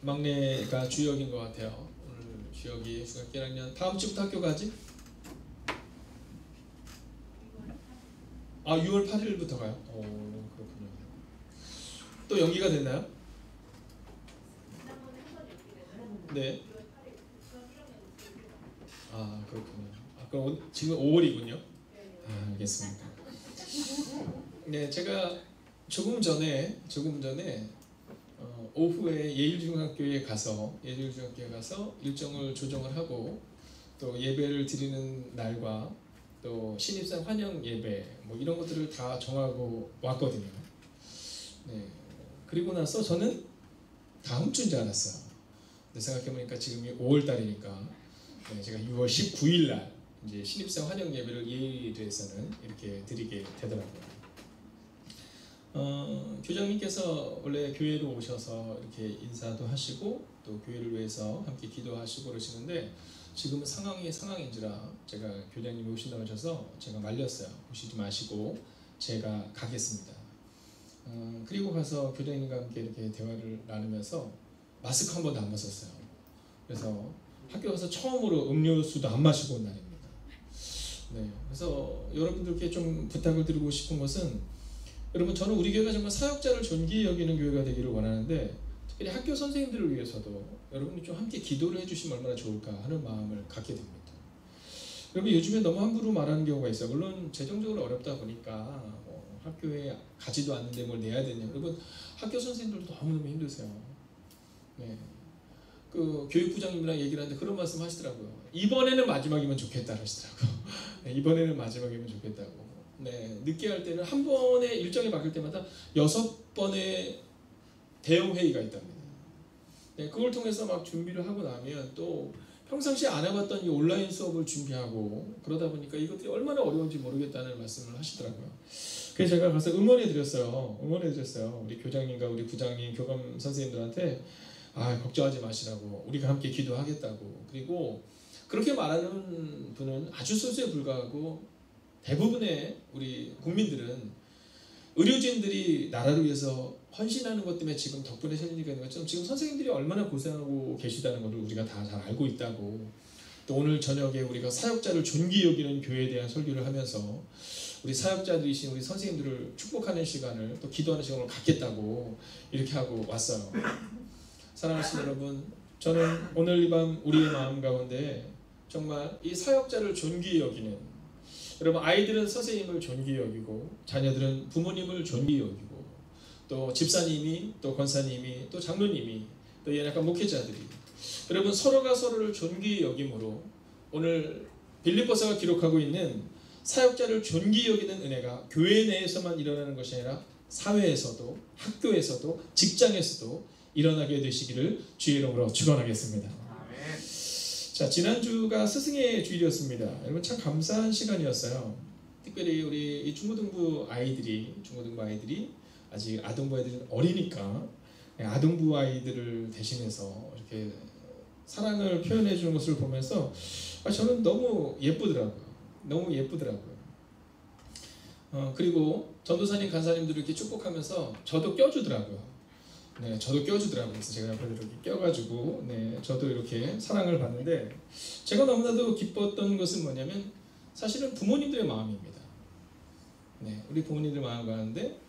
막내가 주역인 것 같아요. 오늘 주역이 중학교 1학년. 다음 주부터 학교 가지? 6월 8일부터 가요? 그렇군요. 또 연기가 됐나요? 네. 그렇군요. 그럼 지금 5월이군요. 알겠습니다. 네, 제가 조금 전에 오후에 예일중학교에 가서 일정을 조정을 하고 또 예배를 드리는 날과 또 신입생 환영 예배 뭐 이런 것들을 다 정하고 왔거든요. 네, 그리고 나서 저는 다음 주인 줄 알았어요. 근데 생각해보니까 지금이 5월 달이니까 제가 6월 19일 날 이제 신입생 환영 예배를 예일에서는 이렇게 드리게 되더라고요. 교장님께서 원래 교회로 오셔서 이렇게 인사도 하시고 또 교회를 위해서 함께 기도하시고 그러시는데 지금은 상황인지라 제가 교장님이 오신다고 하셔서 제가 말렸어요. 오시지 마시고 제가 가겠습니다. 그리고 가서 교장님과 함께 이렇게 대화를 나누면서 마스크 한 번도 안 벗었어요. 그래서 학교 가서 처음으로 음료수도 안 마시고 온 날입니다. 네, 그래서 여러분들께 좀 부탁을 드리고 싶은 것은 여러분, 저는 우리 교회가 정말 사역자를 존귀히 여기는 교회가 되기를 원하는데 특별히 학교 선생님들을 위해서도 여러분이 좀 함께 기도를 해주시면 얼마나 좋을까 하는 마음을 갖게 됩니다. 여러분, 요즘에 너무 함부로 말하는 경우가 있어요. 물론 재정적으로 어렵다 보니까 학교에 가지도 않는데 뭘 내야 되냐. 여러분, 학교 선생님들도 너무너무 힘드세요. 네. 그 교육부장님이랑 얘기를 하는데 그런 말씀 하시더라고요. 이번에는 마지막이면 좋겠다 하시더라고요. 네, 이번에는 마지막이면 좋겠다고. 네, 늦게 할 때는 한 번에 일정이 바뀔 때마다 6번의 대형 회의가 있답니다. 네, 그걸 통해서 막 준비를 하고 나면 또 평상시에 안 해봤던 이 온라인 수업을 준비하고 그러다 보니까 이것들이 얼마나 어려운지 모르겠다는 말씀을 하시더라고요. 그래서 제가 가서 응원해 드렸어요. 우리 교장님과 우리 부장님, 교감 선생님들한테 걱정하지 마시라고, 우리가 함께 기도하겠다고. 그리고 그렇게 말하는 분은 아주 소수에 불과하고 대부분의 우리 국민들은 의료진들이 나라를 위해서 헌신하는 것 때문에 지금 덕분에 살리니까 있는 것처럼 지금 선생님들이 얼마나 고생하고 계시다는 것을 우리가 다 잘 알고 있다고. 또 오늘 저녁에 우리가 사역자를 존귀히 여기는 교회에 대한 설교를 하면서 우리 사역자들이신 우리 선생님들을 축복하는 시간을, 또 기도하는 시간을 갖겠다고 이렇게 하고 왔어요. 사랑하시는 여러분, 저는 오늘 이 밤 우리의 마음 가운데 정말 이 사역자를 존귀히 여기는, 여러분, 아이들은 선생님을 존귀히 여기고 자녀들은 부모님을 존귀히 여기고 또 집사님이, 또 권사님이, 또 장로님이, 또 약간 목회자들이, 여러분, 서로가 서로를 존귀히 여김으로 오늘 빌립보서가 기록하고 있는 사역자를 존귀히 여기는 은혜가 교회 내에서만 일어나는 것이 아니라 사회에서도, 학교에서도, 직장에서도 일어나게 되시기를 주의 이름으로 축원하겠습니다. 자, 지난주가 스승의 주일이었습니다. 여러분, 참 감사한 시간이었어요. 특별히 우리 이 중고등부 아이들이 아직 아동부 아이들은 어리니까 아동부 아이들을 대신해서 이렇게 사랑을 표현해 주는 것을 보면서 저는 너무 예쁘더라고요. 그리고 전도사님, 간사님들을 이렇게 축복하면서 저도 껴주더라고요. 네, 저도 껴주더라고요. 그래서 제가 옆에 이렇게 껴가지고, 네, 저도 이렇게 사랑을 받는데, 제가 너무나도 기뻤던 것은 뭐냐면 사실은 부모님들의 마음입니다. 네, 우리 부모님들 마음 가는데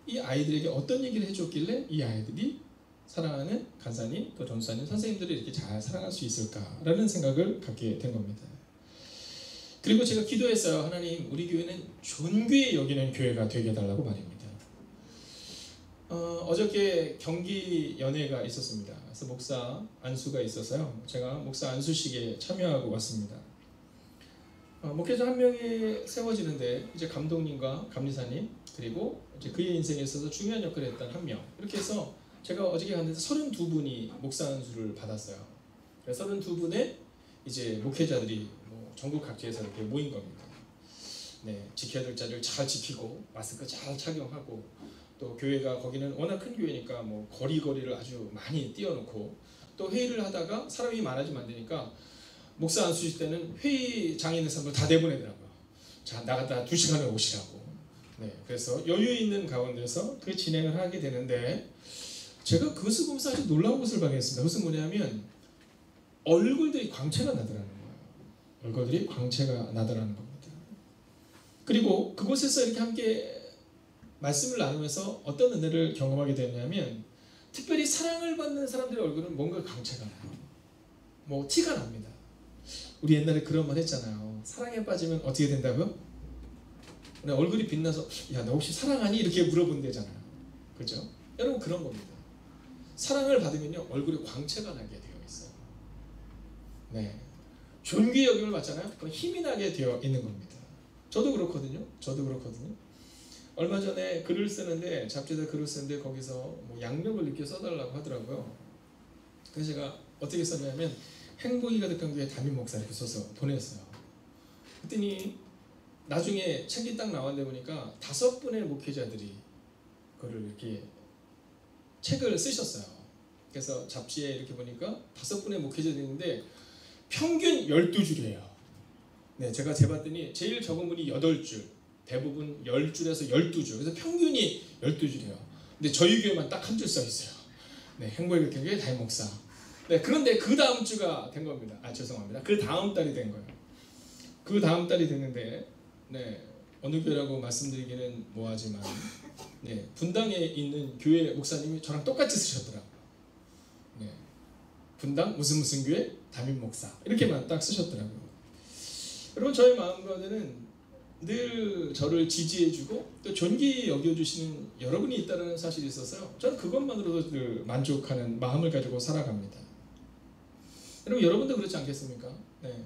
이 아이들에게 어떤 얘기를 해줬길래 이 아이들이 사랑하는 간사님, 또 전도사님, 선생님들을 이렇게 잘 사랑할 수 있을까라는 생각을 갖게 된 겁니다. 그리고 제가 기도했어요. 하나님, 우리 교회는 존귀히 여기는 교회가 되게 해달라고 말입니다. 어저께 경기 연회가 있었습니다. 그래서 목사 안수가 있어서요, 제가 목사 안수식에 참여하고 왔습니다. 목회자 한 명이 세워지는데 이제 감독님과 감리사님, 그리고 이제 그의 인생에 있어서 중요한 역할을 했던 한 명, 이렇게 해서 제가 어저께 갔는데 32분이 목사 안수를 받았어요. 32분의 이제 목회자들이 전국 각지에서 이렇게 모인 겁니다. 네, 지켜야 될 자리를 잘 지키고 마스크 잘 착용하고, 또 교회가 거기는 워낙 큰 교회니까 거리를 아주 많이 띄워놓고, 또 회의를 하다가 사람이 많아지면 안 되니까 목사 안수실 때는 회의장에 있는 사람들 다 내보내더라고요. 자, 나갔다 2시간을 오시라고. 네, 그래서 여유 있는 가운데서 그 진행을 하게 되는데, 제가 그것을 보면서 아주 놀라운 것을 발견했습니다. 그것은 뭐냐면 얼굴들이 광채가 나더라는 거예요. 얼굴들이 광채가 나더라는 겁니다. 그리고 그곳에서 이렇게 함께 말씀을 나누면서 어떤 은혜를 경험하게 되냐면 특별히 사랑을 받는 사람들의 얼굴은 뭔가 광채가 나요. 뭐 티가 납니다. 우리 옛날에 그런 말 했잖아요. 사랑에 빠지면 어떻게 된다고요? 얼굴이 빛나서 야, 너 혹시 사랑하니? 이렇게 물어본대잖아요. 그죠? 여러분 그런 겁니다. 사랑을 받으면요 얼굴에 광채가 나게 되어 있어요. 네, 존귀의 여김을 받잖아요. 그럼 힘이 나게 되어 있는 겁니다. 저도 그렇거든요. 얼마 전에 글을 쓰는데 잡지에다 글을 쓰는데 거기서 뭐 양력을 이렇게 써달라고 하더라고요. 그래서 제가 어떻게 썼냐면 행복이 가득한 교회 담임 목사 이렇게 써서 보냈어요. 그랬더니 나중에 책이 딱 나왔는데 보니까 5분의 목회자들이 그거를 이렇게 책을 쓰셨어요. 그래서 잡지에 이렇게 보니까 5분의 목회자들이 있는데 평균 12줄이에요. 네, 제가 재봤더니 제일 적은 분이 8줄, 대부분 10줄에서 12줄. 그래서 평균이 12줄이에요. 근데 저희 교회만 딱 한 줄 써 있어요. 네, 행복의 교회 담임 목사. 네, 그런데 그 다음 주가 된 겁니다. 죄송합니다. 그 다음 달이 된 거예요. 그 다음 달이 됐는데, 네, 어느 교회라고 말씀드리기는 뭐하지만, 네, 분당에 있는 교회 목사님이 저랑 똑같이 쓰셨더라고요. 네, 분당 무슨 교회 담임 목사 이렇게만 딱 쓰셨더라고요. 여러분 저의 마음 가운데는 늘 저를 지지해주고 또 존귀히 여겨주시는 여러분이 있다는 사실이 있어서요. 저는 그것만으로도 늘 만족하는 마음을 가지고 살아갑니다. 여러분도 그렇지 않겠습니까? 네.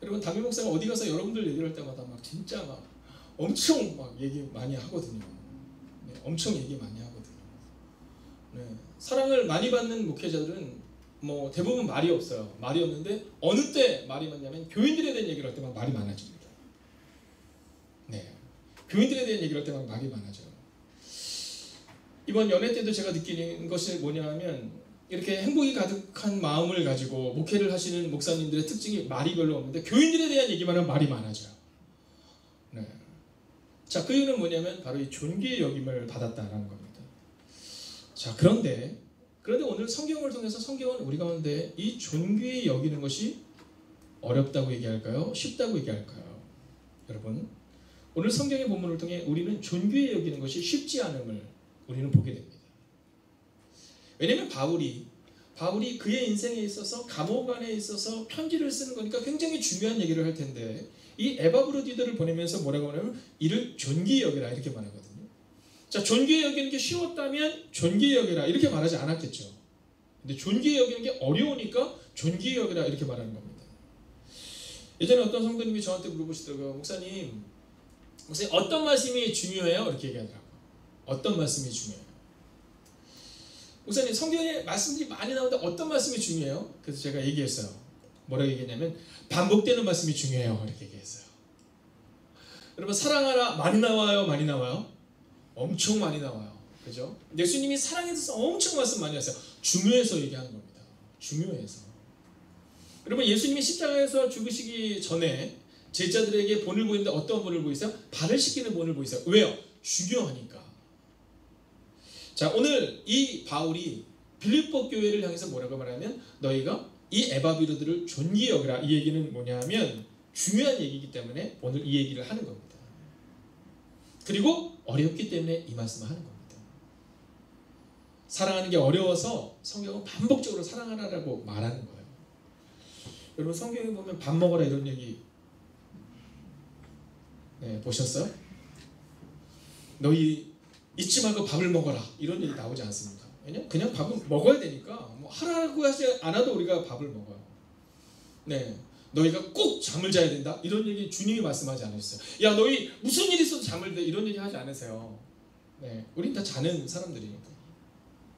여러분 담임 목사가 어디 가서 여러분들 얘기를 할 때마다 막 진짜 막 엄청 막 얘기 많이 하거든요. 네, 엄청 얘기 많이 하거든요. 네. 사랑을 많이 받는 목회자들은 뭐 대부분 말이 없어요. 말이 없는데 어느 때 말이 많냐면 교인들에 대한 얘기를 할 때만 말이 많아집니다. 네, 교인들에 대한 얘기를 할 때만 말이 많아져요. 이번 연회 때도 제가 느끼는 것이 뭐냐면 이렇게 행복이 가득한 마음을 가지고 목회를 하시는 목사님들의 특징이 말이 별로 없는데 교인들에 대한 얘기만 하면 말이 많아져요. 네. 자, 그 이유는 뭐냐면 바로 이 존귀의 여김을 받았다라는 겁니다. 자, 그런데 오늘 성경을 통해서 성경은 우리 가운데 이 존귀히 여기는 것이 어렵다고 얘기할까요? 쉽다고 얘기할까요? 여러분, 오늘 성경의 본문을 통해 우리는 존귀히 여기는 것이 쉽지 않음을 우리는 보게 됩니다. 왜냐하면 바울이 그의 인생에 있어서 감옥 안에 있어서 편지를 쓰는 거니까 굉장히 중요한 얘기를 할 텐데 이 에바브로디더를 보내면서 뭐라고 하냐면 이를 존귀히 여기라 이렇게 말하거든요. 자, 존귀히 여기는 게 쉬웠다면 존귀히 여기라 이렇게 말하지 않았겠죠. 근데 존귀히 여기는 게 어려우니까 존귀히 여기라 이렇게 말하는 겁니다. 예전에 어떤 성도님이 저한테 물어보시더라고요. 목사님 어떤 말씀이 중요해요? 이렇게 얘기하더라고요. 어떤 말씀이 중요해요? 목사님 성경에 말씀들이 많이 나오는데 어떤 말씀이 중요해요? 그래서 제가 얘기했어요. 뭐라고 얘기했냐면 반복되는 말씀이 중요해요. 이렇게 얘기했어요. 여러분 사랑하라 많이 나와요? 많이 나와요? 엄청 많이 나와요. 그죠? 예수님이 사랑에 대해서 엄청 말씀 많이 하세요. 중요해서 얘기하는 겁니다. 중요해서. 여러분 예수님이 십자가에서 죽으시기 전에 제자들에게 본을 보이는데 어떤 본을 보이세요? 발을 씻기는 본을 보이세요. 왜요? 중요하니까. 자, 오늘 이 바울이 빌립보 교회를 향해서 뭐라고 말하면 너희가 이 에바브로디들을 존귀히 여기라. 이 얘기는 뭐냐면 중요한 얘기이기 때문에 오늘 이 얘기를 하는 겁니다. 그리고 어렵기 때문에 이 말씀을 하는 겁니다. 사랑하는 게 어려워서 성경은 반복적으로 사랑하라고 말하는 거예요. 여러분 성경에 보면 밥 먹어라 이런 얘기 보셨어요? 너희 잊지 말고 밥을 먹어라 이런 얘기 나오지 않습니다. 왜냐면 그냥 밥은 먹어야 되니까 뭐 하라고 하지 않아도 우리가 밥을 먹어요. 네, 너희가 꼭 잠을 자야 된다 이런 얘기 주님이 말씀하지 않으셨어요. 야 너희 무슨 일이 있어도 잠을 자 이런 얘기 하지 않으세요. 네, 우린 다 자는 사람들이니까.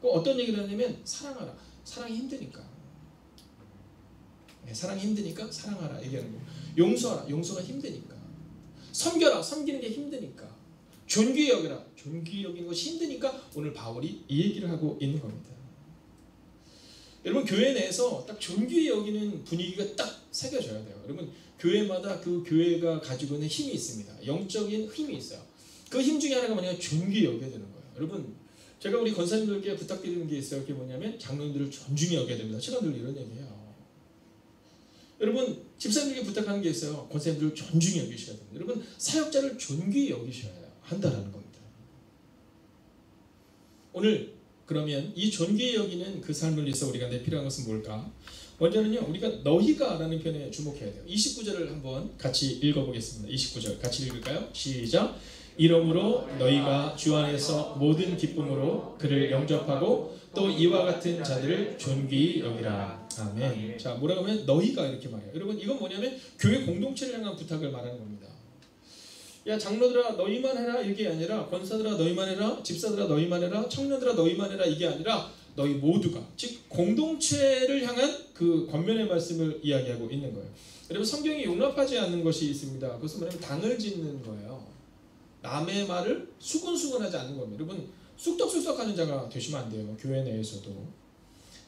어떤 얘기를 하냐면 사랑하라. 사랑이 힘드니까. 네, 사랑이 힘드니까 사랑하라 얘기하는 거예요. 용서하라. 용서가 힘드니까. 섬겨라. 섬기는 게 힘드니까. 존귀히 여기라. 존귀히 여기는 것이 힘드니까 오늘 바울이 이 얘기를 하고 있는 겁니다. 여러분 교회 내에서 딱 존귀히 여기는 분위기가 딱 새겨져야 돼요. 여러분 교회마다 그 교회가 가지고 있는 힘이 있습니다. 영적인 힘이 있어요. 그 힘 중에 하나가 뭐냐면 존귀히 여겨야 되는 거예요. 여러분 제가 우리 권사님들께 부탁드리는 게 있어요. 그게 뭐냐면 장로님들을 존중히 여겨야 됩니다. 제가 늘 이런 얘기해요. 여러분 집사님들께 부탁하는 게 있어요. 권사님들을 존중히 여기셔야 됩니다. 여러분 사역자를 존귀히 여기셔야 한다라는 겁니다. 오늘 그러면 이 존귀히 여기는 그 삶을 위해서 우리가 필요한 것은 뭘까? 먼저는요, 우리가 너희가 라는 표현에 주목해야 돼요. 29절을 한번 같이 읽어보겠습니다. 29절 같이 읽을까요? 시작. 이러므로 너희가 주 안에서 모든 기쁨으로 그를 영접하고 또 이와 같은 자들을 존귀히 여기라. 아멘. 자, 뭐라고 하면 너희가 이렇게 말해요. 여러분 이건 뭐냐면 교회 공동체를 향한 부탁을 말하는 겁니다. 야 장로들아 너희만 해라 이게 아니라, 권사들아 너희만 해라, 집사들아 너희만 해라, 청년들아 너희만 해라 이게 아니라 너희 모두가, 즉 공동체를 향한 그 권면의 말씀을 이야기하고 있는 거예요. 여러분 성경이 용납하지 않는 것이 있습니다. 그것은 뭐냐면 당을 짓는 거예요. 남의 말을 수근수근하지 않는 겁니다. 여러분 쑥덕쑥덕하는 자가 되시면 안 돼요. 교회 내에서도.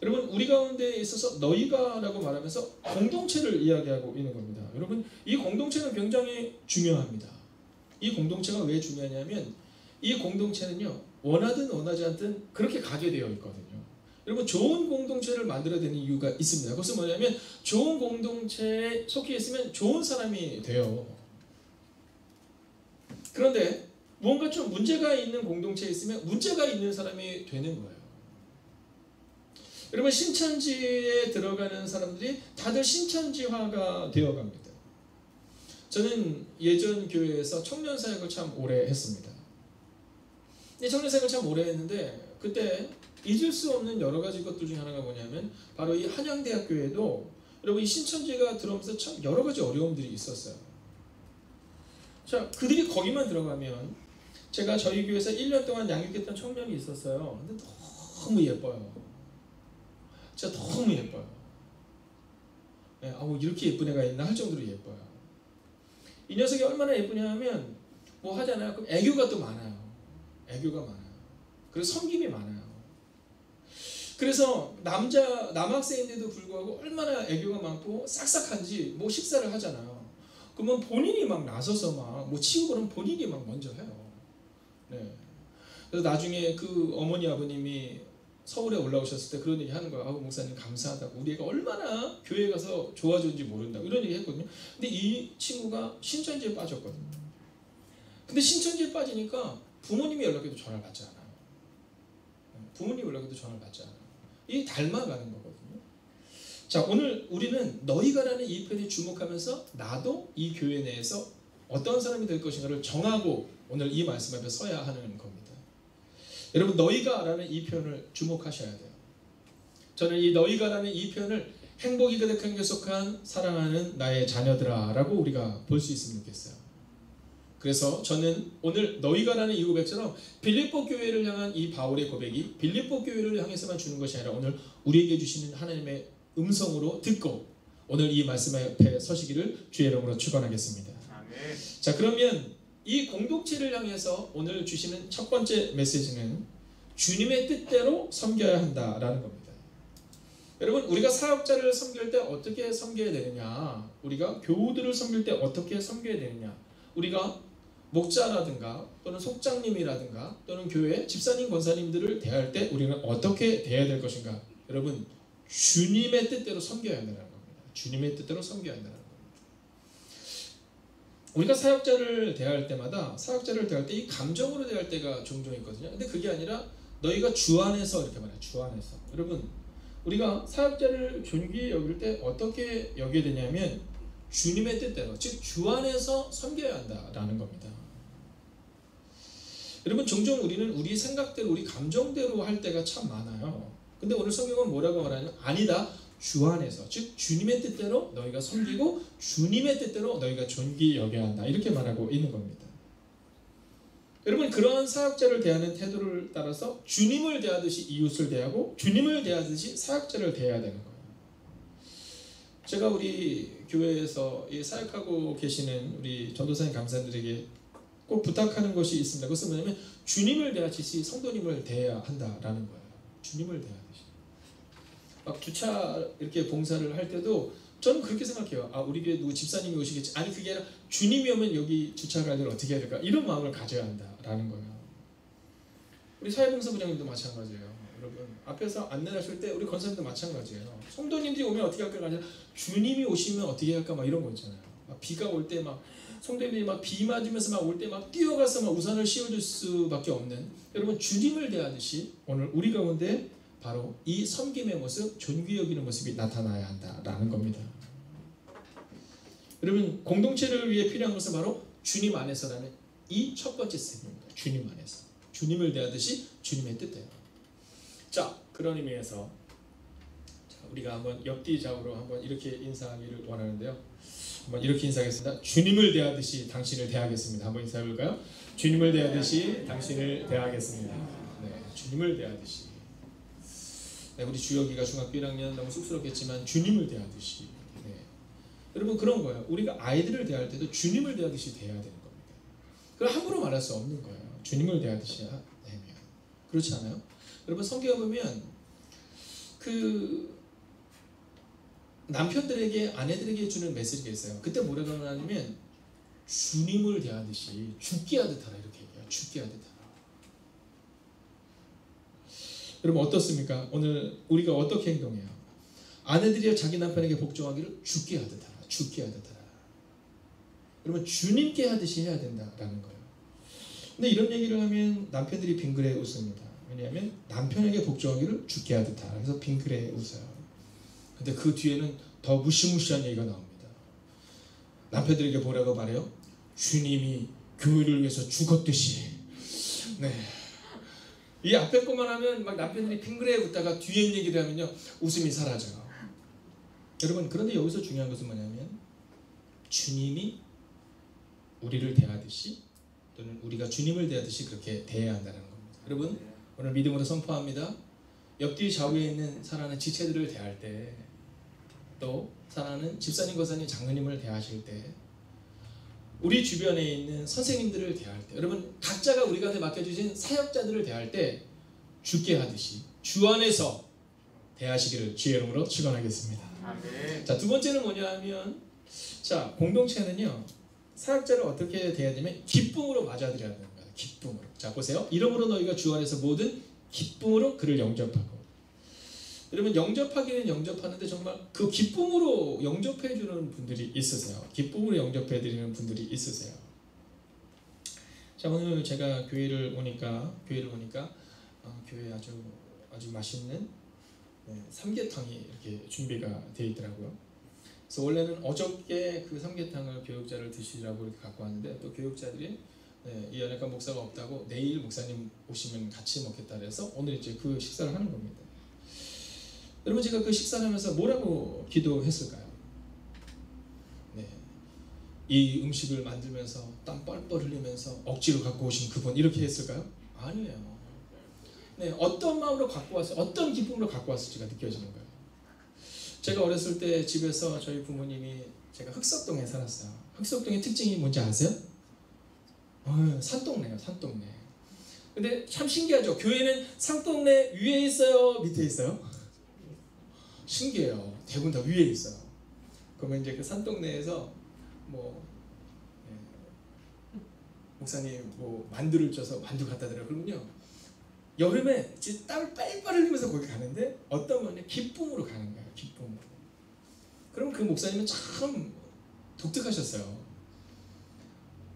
여러분 우리 가운데 있어서 너희가 라고 말하면서 공동체를 이야기하고 있는 겁니다. 여러분 이 공동체는 굉장히 중요합니다. 이 공동체가 왜 중요하냐면 이 공동체는요 원하든 원하지 않든 그렇게 가게 되어 있거든요. 여러분 좋은 공동체를 만들어야 되는 이유가 있습니다. 그것은 뭐냐면 좋은 공동체에 속해 있으면 좋은 사람이 돼요. 그런데 무언가 좀 문제가 있는 공동체에 있으면 문제가 있는 사람이 되는 거예요. 여러분 신천지에 들어가는 사람들이 다들 신천지화가 되어갑니다. 저는 예전 교회에서 청년 사역을 참 오래 했습니다. 이 청년 사역을 참 오래 했는데 그때 잊을 수 없는 여러 가지 것들 중에 하나가 뭐냐면 바로 이 한양대학교에도 여러분 이 신천지가 들어오면서 참 여러 가지 어려움들이 있었어요. 자, 그들이 거기만 들어가면 제가 저희 교회에서 1년 동안 양육했던 청년이 있었어요. 근데 너무 예뻐요. 진짜 너무 예뻐요. 네, 이렇게 예쁜 애가 있나 할 정도로 예뻐요. 이 녀석이 얼마나 예쁘냐 하면 뭐 하잖아요. 그럼 애교가 또 많아요. 애교가 많아요. 그래서 섬김이 많아요. 그래서 남학생인데도 불구하고 얼마나 애교가 많고 싹싹한지 뭐 식사를 하잖아요. 그러면 본인이 막 나서서 막 뭐 치우고 그러면 본인이 막 먼저 해요. 네. 그래서 나중에 그 어머니 아버님이 서울에 올라오셨을 때 그런 얘기 하는 거예요. 목사님 감사하다고. 우리 애가 얼마나 교회에 가서 좋아졌는지 모른다고. 이런 얘기 했거든요. 근데 이 친구가 신천지에 빠졌거든요. 근데 신천지에 빠지니까 부모님이 연락해도 전화를 받지 않아요. 부모님 연락해도 전화를 받지 않아요. 이게 닮아가는 거거든요. 자, 오늘 우리는 너희가라는 이 표현에 주목하면서 나도 이 교회 내에서 어떤 사람이 될 것인가를 정하고 오늘 이 말씀 앞에 서야 하는 겁니다. 여러분 너희가라는 이 표현을 주목하셔야 돼요. 저는 이 너희가라는 이 표현을 행복이 가득한 게 속한 사랑하는 나의 자녀들아 라고 우리가 볼 수 있으면 좋겠어요. 그래서 저는 오늘 너희가라는 이 고백처럼 빌립보 교회를 향한 이 바울의 고백이 빌립보 교회를 향해서만 주는 것이 아니라 오늘 우리에게 주시는 하나님의 음성으로 듣고 오늘 이 말씀 앞에 서시기를 주의 이름으로 축원하겠습니다. 아멘. 자, 그러면 이 공동체를 향해서 오늘 주시는 첫 번째 메시지는 주님의 뜻대로 섬겨야 한다라는 겁니다. 여러분 우리가 사역자를 섬길 때 어떻게 섬겨야 되느냐, 우리가 교우들을 섬길 때 어떻게 섬겨야 되느냐, 우리가 목자라든가 또는 속장님이라든가 또는 교회 집사님 권사님들을 대할 때 우리는 어떻게 대해야 될 것인가. 여러분 주님의 뜻대로 섬겨야 한다는 겁니다. 주님의 뜻대로 섬겨야 한다는 겁니다. 우리가 사역자를 대할 때마다 사역자를 대할 때 이 감정으로 대할 때가 종종 있거든요. 근데 그게 아니라 너희가 주 안에서 이렇게 말해요. 주 안에서. 여러분 우리가 사역자를 존귀히 여길 때 어떻게 여겨야 되냐면 주님의 뜻대로, 즉 주 안에서 섬겨야 한다라는 겁니다. 여러분 종종 우리는 우리 생각대로 우리 감정대로 할 때가 참 많아요. 근데 오늘 성경은 뭐라고 말하냐면 아니다. 주 안에서, 즉 주님의 뜻대로 너희가 섬기고 주님의 뜻대로 너희가 존귀히 여겨야 한다. 이렇게 말하고 있는 겁니다. 여러분 그러한 사역자를 대하는 태도를 따라서 주님을 대하듯이 이웃을 대하고 주님을 대하듯이 사역자를 대해야 되는 거예요. 제가 우리 교회에서 이 사역하고 계시는 우리 전도사님 강사님들에게 꼭 부탁하는 것이 있습니다. 그것은 뭐냐면 주님을 대하듯이 성도님을 대해야 한다라는 거예요. 주님을 대하듯이. 막 주차 이렇게 봉사를 할 때도 저는 그렇게 생각해요. 우리 교회 누구 집사님이 오시겠지. 아니 그게 아니라 주님이 오면 여기 주차를 할 때는 어떻게 해야 될까. 이런 마음을 가져야 한다라는 거예요. 우리 사회봉사부장님도 마찬가지예요. 여러분 앞에서 안내를 하실 때 우리 권사님도 마찬가지예요. 성도님들이 오면 어떻게 할까가 아니라 주님이 오시면 어떻게 할까 막 이런 거 있잖아요. 막 비가 올 때 막 성도님들이 막 비 맞으면서 막 올 때 막 뛰어가서 막 우산을 씌워줄 수밖에 없는, 여러분 주님을 대하듯이 오늘 우리 가운데 바로 이 섬김의 모습, 존귀 여기는 모습이 나타나야 한다라는 겁니다. 여러분 공동체를 위해 필요한 것은 바로 주님 안에서라는 이 첫 번째 스텝입니다. 주님 안에서 주님을 대하듯이 주님의 뜻대로. 자, 그런 의미에서 우리가 한번 옆뒤 좌우로 한번 이렇게 인사하기를 원하는데요. 한번 이렇게 인사하겠습니다. 주님을 대하듯이 당신을 대하겠습니다. 한번 인사해볼까요? 주님을 대하듯이 당신을 대하겠습니다. 네, 주님을 대하듯이. 네, 우리 주혁이가 중학교 1학년 너무 쑥스럽겠지만 주님을 대하듯이. 네. 여러분 그런 거예요. 우리가 아이들을 대할 때도 주님을 대하듯이 대해야 되는 겁니다. 그걸 함부로 말할 수 없는 거예요. 주님을 대하듯이 하면. 그렇지 않아요? 여러분 성경에 보면 그 남편들에게 아내들에게 주는 메시지가 있어요. 그때 뭐라고 하냐면 주님을 대하듯이 죽게 하듯 하라 이렇게 얘기해요. 죽게 하듯 하라. 여러분 어떻습니까? 오늘 우리가 어떻게 행동해요? 아내들이여 자기 남편에게 복종하기를 죽게 하듯 하라. 죽게 하듯 하라. 여러분 주님께 하듯이 해야 된다라는 거예요. 근데 이런 얘기를 하면 남편들이 빙그레 웃습니다. 왜냐하면 남편에게 복종하기를 죽게 하듯 하라. 그래서 빙그레 웃어요. 근데 그 뒤에는 더 무시무시한 얘기가 나옵니다. 남편들에게 뭐라고 말해요? 주님이 교회를 위해서 죽었듯이. 네. 이 앞에 것만 하면 막 남편들이 빙그레 웃다가 뒤에 얘기를 하면요 웃음이 사라져요. 여러분 그런데 여기서 중요한 것은 뭐냐면 주님이 우리를 대하듯이 또는 우리가 주님을 대하듯이 그렇게 대해야 한다는 겁니다. 여러분 오늘 믿음으로 선포합니다. 옆뒤 좌우에 있는 사랑하는 지체들을 대할 때, 또 사랑하는 집사님, 권사님, 장로님을 대하실 때, 우리 주변에 있는 선생님들을 대할 때, 여러분 각자가 우리 가운데 맡겨주신 사역자들을 대할 때 주께 하듯이 주 안에서 대하시기를 주의 이름으로 축원하겠습니다. 아멘. 자, 두 번째는 뭐냐 하면, 자 공동체는요 사역자를 어떻게 대해야 되냐면 기쁨으로 맞아들여야 되는 거예요. 기쁨으로. 자 보세요. 이러므로 너희가 주 안에서 모든 기쁨으로 그를 영접하고. 여러분 영접하기는 영접하는데 정말 그 기쁨으로 영접해 주는 분들이 있으세요. 기쁨으로 영접해 드리는 분들이 있으세요. 자 오늘 제가 교회를 오니까 교회에 아주 맛있는 삼계탕이 이렇게 준비가 되어 있더라고요. 그래서 원래는 어저께 그 삼계탕을 교육자를 드시라고 이렇게 갖고 왔는데 또 교육자들이 이 연약한 목사가 없다고 내일 목사님 오시면 같이 먹겠다 그래서 오늘 이제 그 식사를 하는 겁니다. 여러분 제가 그 식사를 하면서 뭐라고 기도했을까요? 네, 이 음식을 만들면서 땀 뻘뻘 흘리면서 억지로 갖고 오신 그분 이렇게 했을까요? 아니에요. 네, 어떤 마음으로 갖고 왔어요? 어떤 기쁨으로 갖고 왔을지가 느껴지는 거예요. 제가 어렸을 때 집에서 저희 부모님이, 제가 흑석동에 살았어요. 흑석동의 특징이 뭔지 아세요? 산동네예요. 산동네. 근데 참 신기하죠. 교회는 산동네 위에 있어요? 밑에 있어요? 신기해요. 대부분 다 위에 있어요. 그러면 이제 그 산동네에서 목사님 만두를 쪄서 만두 갖다 드려. 그러면요 여름에 진짜 땀을 빨빨 흘리면서 거기 가는데 어떤 분은 기쁨으로 가는 거예요. 기쁨으로. 그럼 그 목사님은 참 독특하셨어요.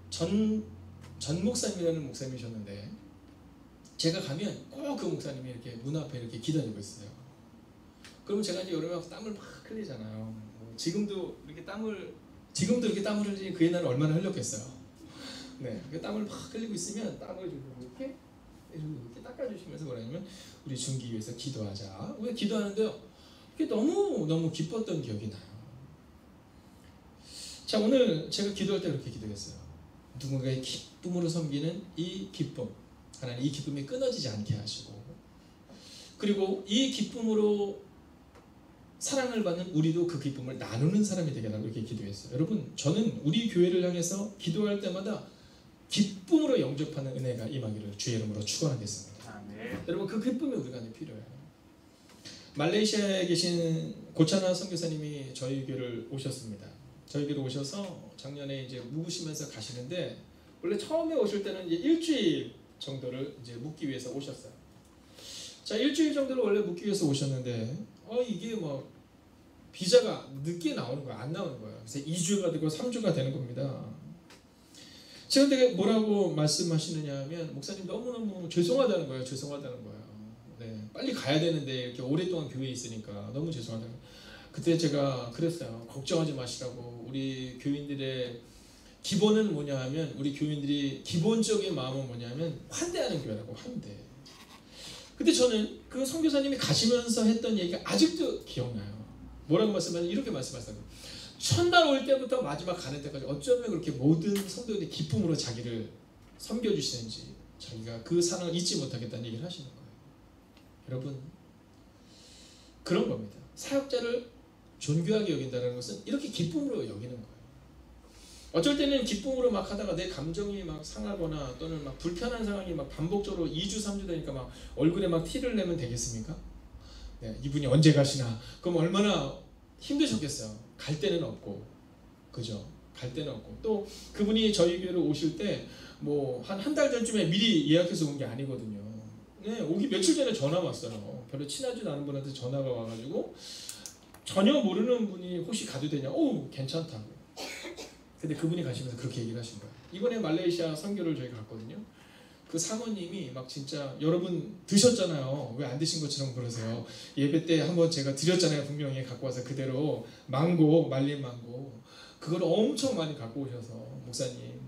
전 목사님이라는 목사님이셨는데 제가 가면 꼭 그 목사님이 이렇게 문 앞에 이렇게 기다리고 있어요. 그러면 제가 이제 여름에 다음을 막 흘리잖아요. 지금도 이렇게 땀을 흘리니 그 옛날에 얼마나 흘렸겠어요. 네, 그 땀을 막 흘리고 있으면 땀을 이렇게 닦아주시면서 뭐라냐면 우리 중기 위해서 기도하자. 왜 기도하는데요? 그게 너무 기뻤던 기억이 나요. 자 오늘 제가 기도할 때 그렇게 기도했어요. 누군가의 기쁨으로 섬기는 이 기쁨, 하나님 이 기쁨이 끊어지지 않게 하시고, 그리고 이 기쁨으로 사랑을 받는 우리도 그 기쁨을 나누는 사람이 되게 하라고 이렇게 기도했어요. 여러분 저는 우리 교회를 향해서 기도할 때마다 기쁨으로 영접하는 은혜가 임하기를 주의 이름으로 축원하겠습니다. 여러분 그 기쁨이 우리 안에 필요해요. 말레이시아에 계신 고찬아 선교사님이 저희 교회를 오셨습니다. 저희 교회로 오셔서 작년에 이제 묵으시면서 가시는데 원래 처음에 오실 때는 이제 일주일 정도를 이제 묵기 위해서 오셨어요. 자, 일주일 정도를 원래 묵기 위해서 오셨는데 이게 뭐 비자가 늦게 나오는 거야. 안 나오는 거야. 그래서 2주가 되고 3주가 되는 겁니다. 제가 되게 뭐라고 말씀하시느냐 하면 목사님 너무너무 죄송하다는 거예요. 죄송하다는 거예요. 네, 빨리 가야 되는데 이렇게 오랫동안 교회에 있으니까 너무 죄송하다는 거예요. 그때 제가 그랬어요. 걱정하지 마시라고. 우리 교인들의 기본은 뭐냐 하면 우리 교인들이 기본적인 마음은 뭐냐 하면 환대하는 교회라고. 환대. 근데 저는 그 선교사님이 가시면서 했던 얘기가 아직도 기억나요. 뭐라고 말씀하셨냐면 이렇게 말씀하셨어요. 첫날 올 때부터 마지막 가는 때까지 어쩌면 그렇게 모든 성도들이 기쁨으로 자기를 섬겨주시는지 자기가 그 사랑을 잊지 못하겠다는 얘기를 하시는 거예요. 여러분, 그런 겁니다. 사역자를 존귀하게 여긴다는 것은 이렇게 기쁨으로 여기는 거예요. 어쩔 때는 기쁨으로 막 하다가 내 감정이 막 상하거나 또는 막 불편한 상황이 막 반복적으로 2주 3주 되니까 막 얼굴에 막 티를 내면 되겠습니까? 네, 이분이 언제 가시나? 그럼 얼마나 힘드셨겠어요. 갈 데는 없고, 그죠? 갈 데는 없고. 또 그분이 저희 교회로 오실 때 뭐 한 달 전쯤에 미리 예약해서 온 게 아니거든요. 네, 오기 며칠 전에 전화 왔어요. 별로 친하지도 않은 분한테 전화가 와가지고 전혀 모르는 분이 혹시 가도 되냐? 오, 괜찮다고. 근데 그분이 가시면서 그렇게 얘기를 하신 거예요. 이번에 말레이시아 선교를 저희가 갔거든요. 그 사모님이 막 진짜 여러분 드셨잖아요. 왜 안 드신 것처럼 그러세요? 예배 때 한번 제가 드렸잖아요. 분명히 갖고 와서 그대로 망고, 말린 망고 그걸 엄청 많이 갖고 오셔서 목사님,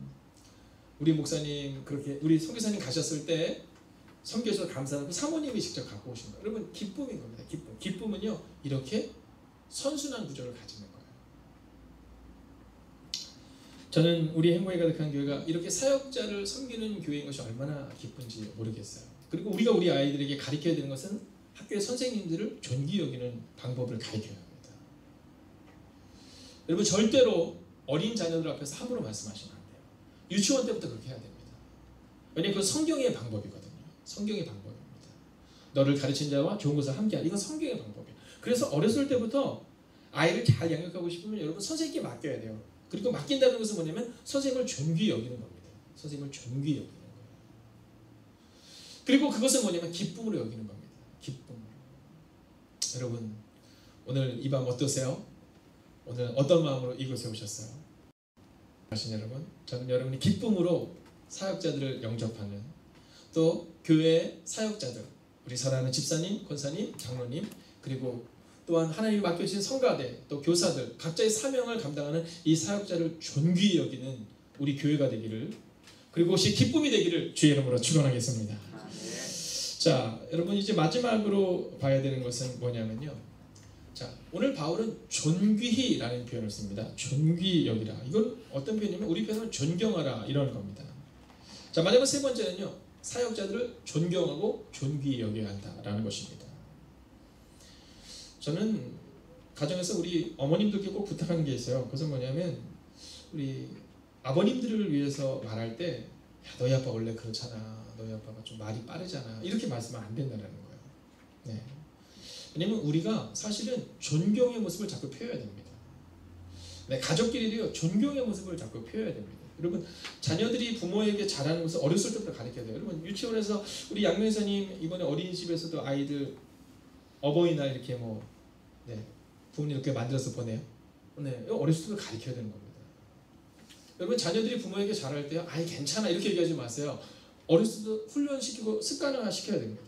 우리 목사님 그렇게 우리 선교사님 가셨을 때 선교해서 감사하고 사모님이 직접 갖고 오신 거예요. 여러분 기쁨인 겁니다. 기쁨. 기쁨은요 이렇게 선순환 구조를 가지는 거예요. 저는 우리 행복이 가득한 교회가 이렇게 사역자를 섬기는 교회인 것이 얼마나 기쁜지 모르겠어요. 그리고 우리가 우리 아이들에게 가르쳐야 되는 것은 학교의 선생님들을 존귀 여기는 방법을 가르쳐야 합니다. 여러분 절대로 어린 자녀들 앞에서 함부로 말씀하시면 안 돼요. 유치원 때부터 그렇게 해야 됩니다. 왜냐하면 그건 성경의 방법이거든요. 성경의 방법입니다. 너를 가르친 자와 좋은 것을 함께하라. 이건 성경의 방법이에요. 그래서 어렸을 때부터 아이를 잘 양육하고 싶으면 여러분 선생님께 맡겨야 돼요. 그리고 맡긴다는 것은 뭐냐면 선생님을 존귀 여기는 겁니다. 선생님을 존귀 여기는 거예요. 그리고 그것은 뭐냐면 기쁨으로 여기는 겁니다. 기쁨으로. 여러분 오늘 이 밤 어떠세요? 오늘 어떤 마음으로 이곳에 오셨어요? 하신 여러분, 저는 여러분이 기쁨으로 사역자들을 영접하는 또 교회 사역자들, 우리 사랑하는 집사님, 권사님, 장로님 그리고 또한 하나님이 맡겨주신 성가대, 또 교사들 각자의 사명을 감당하는 이 사역자를 존귀히 여기는 우리 교회가 되기를, 그리고 그것이 기쁨이 되기를 주의 이름으로 축원하겠습니다. 자, 여러분 이제 마지막으로 봐야 되는 것은 뭐냐면요. 자, 오늘 바울은 존귀히라는 표현을 씁니다. 존귀히 여기라. 이건 어떤 표현이냐면 우리 표현은 존경하라 이런 겁니다. 자, 마지막 세 번째는요. 사역자들을 존경하고 존귀히 여겨야 한다라는 것입니다. 저는 가정에서 우리 어머님들께 꼭 부탁하는 게 있어요. 그것은 뭐냐면 우리 아버님들을 위해서 말할 때 야, 너희 아빠 원래 그렇잖아. 너희 아빠가 좀 말이 빠르잖아. 이렇게 말씀하면 안 된다는 거예요. 네. 왜냐면 우리가 사실은 존경의 모습을 자꾸 표해야 됩니다. 네, 가족끼리도요. 존경의 모습을 자꾸 표해야 됩니다. 여러분 자녀들이 부모에게 잘하는 것을 어렸을 때부터 가르쳐야 돼요. 여러분 유치원에서 우리 양명사님 이번에 어린이집에서도 아이들 어버이날 이렇게 네, 부모님 이렇게 만들어서 보내요. 네, 어렸을 때부터 가르쳐야 되는 겁니다. 여러분 자녀들이 부모에게 잘할 때요, 아이 괜찮아 이렇게 얘기하지 마세요. 어렸을 때부터 훈련시키고 습관화 시켜야 됩니다.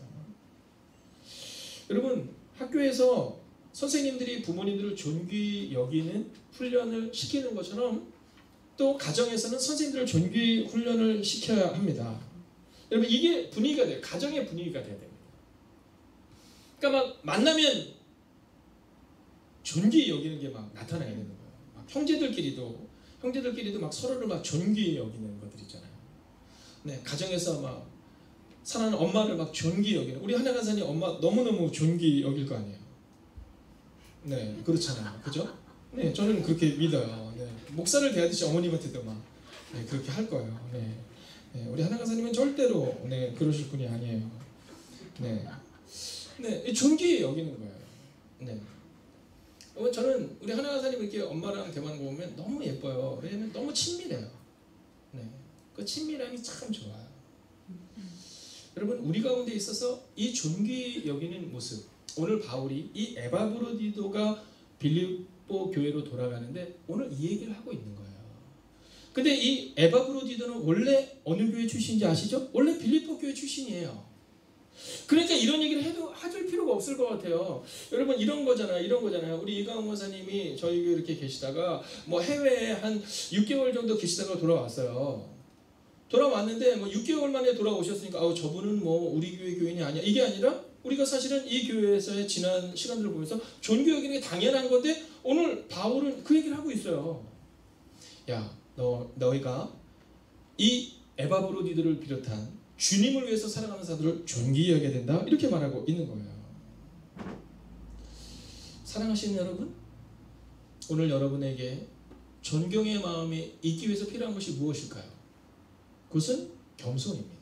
여러분 학교에서 선생님들이 부모님들을 존귀히 여기는 훈련을 시키는 것처럼 또 가정에서는 선생님들을 존귀히 훈련을 시켜야 합니다. 여러분 이게 분위기가 돼요. 가정의 분위기가 돼야 됩니다. 그러니까 막 만나면 존귀히 여기는 게 막 나타나야 되는 거예요. 막 형제들끼리도 막 서로를 막 존귀히 여기는 것들 있잖아요. 네, 가정에서 막 사랑하는 엄마를 막 존귀히 여기는, 우리 하나 간사님 엄마 너무너무 존귀히 여길 거 아니에요. 네, 그렇잖아요. 그죠? 네, 저는 그렇게 믿어요. 네, 목사를 대하듯이 어머님한테도 막 네, 그렇게 할 거예요. 네, 네, 우리 하나 간사님은 절대로 네, 그러실 분이 아니에요. 네, 네, 존귀히 여기는 거예요. 네. 저는 우리 하나 간사님 이렇게 엄마랑 대화하는 거 보면 너무 예뻐요. 왜냐면 너무 친밀해요. 네, 그 친밀함이 참 좋아요. 여러분 우리 가운데 있어서 이 존귀 여기는 모습, 오늘 바울이 이 에바브로디도가 빌립보 교회로 돌아가는데 오늘 이 얘기를 하고 있는 거예요. 근데 이 에바브로디도는 원래 어느 교회 출신인지 아시죠? 원래 빌립보 교회 출신이에요. 그러니까 이런 얘기를 해도 하줄 필요가 없을 것 같아요. 여러분 이런 거잖아요. 우리 이강원 목사님이 저희 교회 이렇게 계시다가 뭐 해외에 한 6개월 정도 계시다가 돌아왔어요. 돌아왔는데 뭐 6개월 만에 돌아오셨으니까 저분은 뭐 우리 교회 교인이 아니야. 이게 아니라 우리가 사실은 이 교회에서의 지난 시간들을 보면서 존귀 여기는 게 당연한 건데 오늘 바울은 그 얘기를 하고 있어요. 야, 너희가 이 에바브로디들을 비롯한 주님을 위해서 살아가는 사람들을 존귀히 여겨야 된다. 이렇게 말하고 있는 거예요. 사랑하시는 여러분, 오늘 여러분에게 존경의 마음이 있기 위해서 필요한 것이 무엇일까요? 그것은 겸손입니다.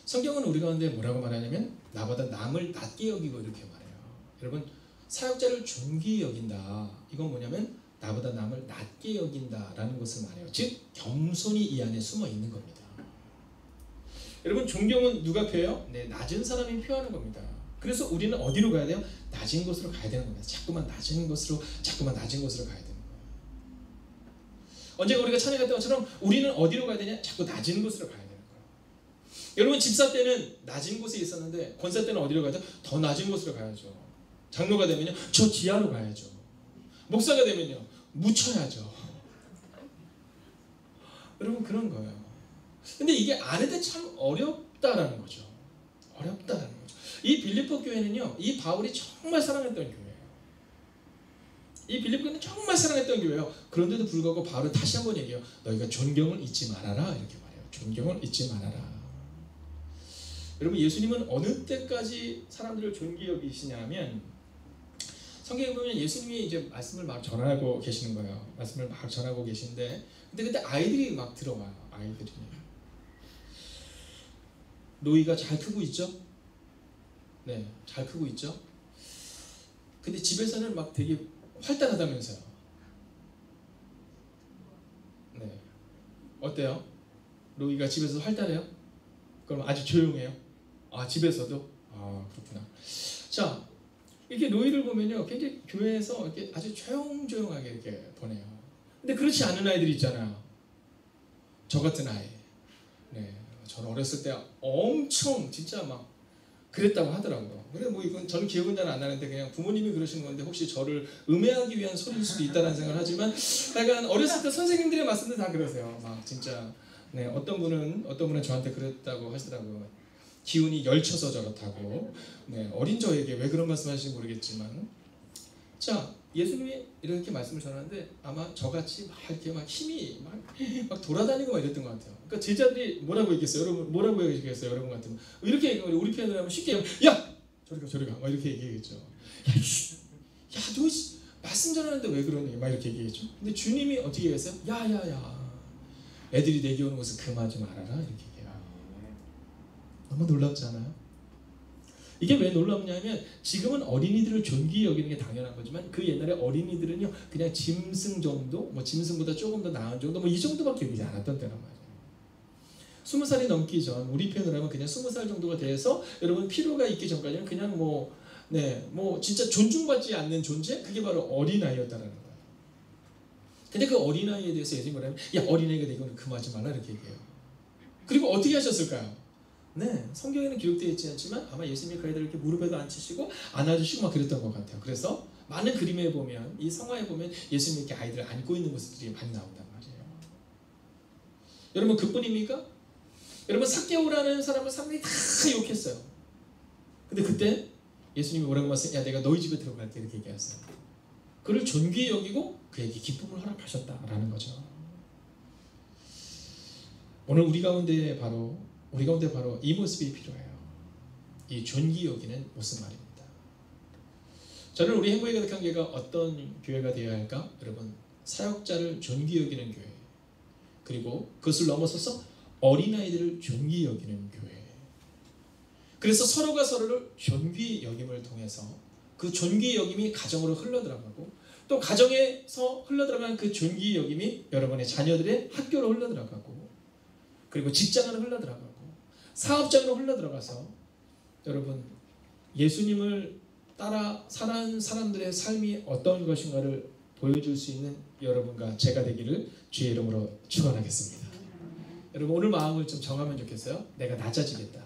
성경은 우리 가운데 뭐라고 말하냐면 나보다 남을 낮게 여기고 이렇게 말해요. 여러분 사역자를 존귀히 여긴다. 이건 뭐냐면 나보다 남을 낮게 여긴다라는 것을 말해요. 즉 겸손이 이 안에 숨어 있는 겁니다. 여러분 존경은 누가 표해요? 네, 낮은 사람이 표하는 겁니다. 그래서 우리는 어디로 가야 돼요? 낮은 곳으로 가야 되는 겁니다. 자꾸만 낮은 곳으로 가야 되는 거예요. 언제가 우리가 찬양했던 것처럼 우리는 어디로 가야 되냐? 자꾸 낮은 곳으로 가야 되는 거예요. 여러분 집사 때는 낮은 곳에 있었는데 권사 때는 어디로 가죠? 더 낮은 곳으로 가야죠. 장로가 되면요 저 지하로 가야죠. 목사가 되면요 묻혀야죠. 여러분 그런 거예요. 근데 이게 안 해도 참 어렵다라는 거죠. 어렵다라는 거죠. 이 빌립보 교회는요 이 바울이 정말 사랑했던 교회예요. 이 빌립보 교회는 정말 사랑했던 교회예요. 그런데도 불구하고 바울은 다시 한번 얘기해요. 너희가 존경을 잊지 말아라 이렇게 말해요. 존경을 잊지 말아라. 여러분 예수님은 어느 때까지 사람들을 존귀히 여기시냐면 성경에 보면 예수님이 이제 말씀을 막 전하고 계시는 거예요. 말씀을 막 전하고 계신데 근데 그때 아이들이 막 들어와요. 아이들이. 노이가 잘 크고 있죠? 네, 잘 크고 있죠? 근데 집에서는 막 되게 활달하다면서요. 네, 어때요? 노이가 집에서 활달해요? 그럼 아주 조용해요? 집에서도? 그렇구나. 자, 이렇게 노이를 보면요, 굉장히 교회에서 이렇게 아주 조용조용하게 이렇게 보내요. 근데 그렇지 않은 아이들이 있잖아요. 저 같은 아이. 네, 저는 어렸을 때 엄청 진짜 막 그랬다고 하더라고요. 그래 뭐 이건 저는 기억은 잘 안 나는데 그냥 부모님이 그러신 건데 혹시 저를 음해하기 위한 소리일 수도 있다는 생각을 하지만 약간 어렸을 때 선생님들의 말씀도 다 그러세요. 막 진짜 네 어떤 분은 저한테 그랬다고 하시더라고요. 기운이 열쳐서 저렇다고. 네, 어린 저에게 왜 그런 말씀하시는지 모르겠지만 자 예수님이 이렇게 말씀을 전하는데 아마 저같이 막 이렇게 막 힘이 막 돌아다니고 막 이랬던 것 같아요. 그러니까 제자들이 뭐라고 얘기했어요? 여러분 뭐라고 얘기했어요? 여러분 같으면 이렇게 얘기하면 우리 표현을 하면 쉽게 야 저리 가 막 이렇게 얘기했죠. 야 너 말씀 전하는데 왜 그러니? 막 이렇게 얘기했죠. 근데 주님이 어떻게 얘기했어요? 야야야 애들이 내게 오는 것을 금하지 말아라 이렇게 얘기해요. 너무 놀랍지 않아요? 이게 왜 놀랍냐면 지금은 어린이들을 존귀히 여기는 게 당연한 거지만 그 옛날에 어린이들은요 그냥 짐승 정도, 뭐 짐승보다 조금 더 나은 정도, 뭐 이 정도밖에 여기지 않았던 때란 말이에요. 20살이 넘기 전 우리 표현으로 하면 그냥 20살 정도가 돼서 여러분 필요가 있기 전까지는 그냥 뭐 진짜 존중받지 않는 존재? 그게 바로 어린아이였다라는 거예요. 근데 그 어린아이에 대해서 예수님이 뭐라면 야 어린아이가 되고는 금하지 말라 이렇게 얘기해요. 그리고 어떻게 하셨을까요? 네, 성경에는 기록되어 있지 않지만 아마 예수님이 그 아이들을 이렇게 무릎에도 앉히시고 안아주시고 막 그랬던 것 같아요. 그래서 많은 그림에 보면 이 성화에 보면 예수님이 이렇게 아이들을 안고 있는 모습들이 많이 나온단 말이에요. 여러분 그뿐입니까? 여러분 삭개오라는 사람들이 다 욕했어요. 근데 그때 예수님이 뭐라고 말씀하세요? 야 내가 너희 집에 들어갈게 이렇게 얘기하세요. 그를 존귀히 여기고 그에게 기쁨을 허락하셨다라는 거죠. 오늘 우리 가운데 바로 이 모습이 필요해요. 이 존귀히 여기는 모습 말입니다. 저는 우리 행복의 가득한 교회가 어떤 교회가 되어야 할까? 여러분 사역자를 존귀히 여기는 교회, 그리고 그것을 넘어서서 어린아이들을 존귀히 여기는 교회. 그래서 서로가 서로를 존귀히 여김을 통해서 그 존귀히 여김이 가정으로 흘러들어가고 또 가정에서 흘러들어간 그 존귀히 여김이 여러분의 자녀들의 학교로 흘러들어가고 그리고 직장으로 흘러들어가고 사업장으로 흘러들어가서 여러분 예수님을 따라 사는 사람들의 삶이 어떤 것인가를 보여줄 수 있는 여러분과 제가 되기를 주의 이름으로 축원하겠습니다. 여러분 오늘 마음을 좀 정하면 좋겠어요. 내가 낮아지겠다.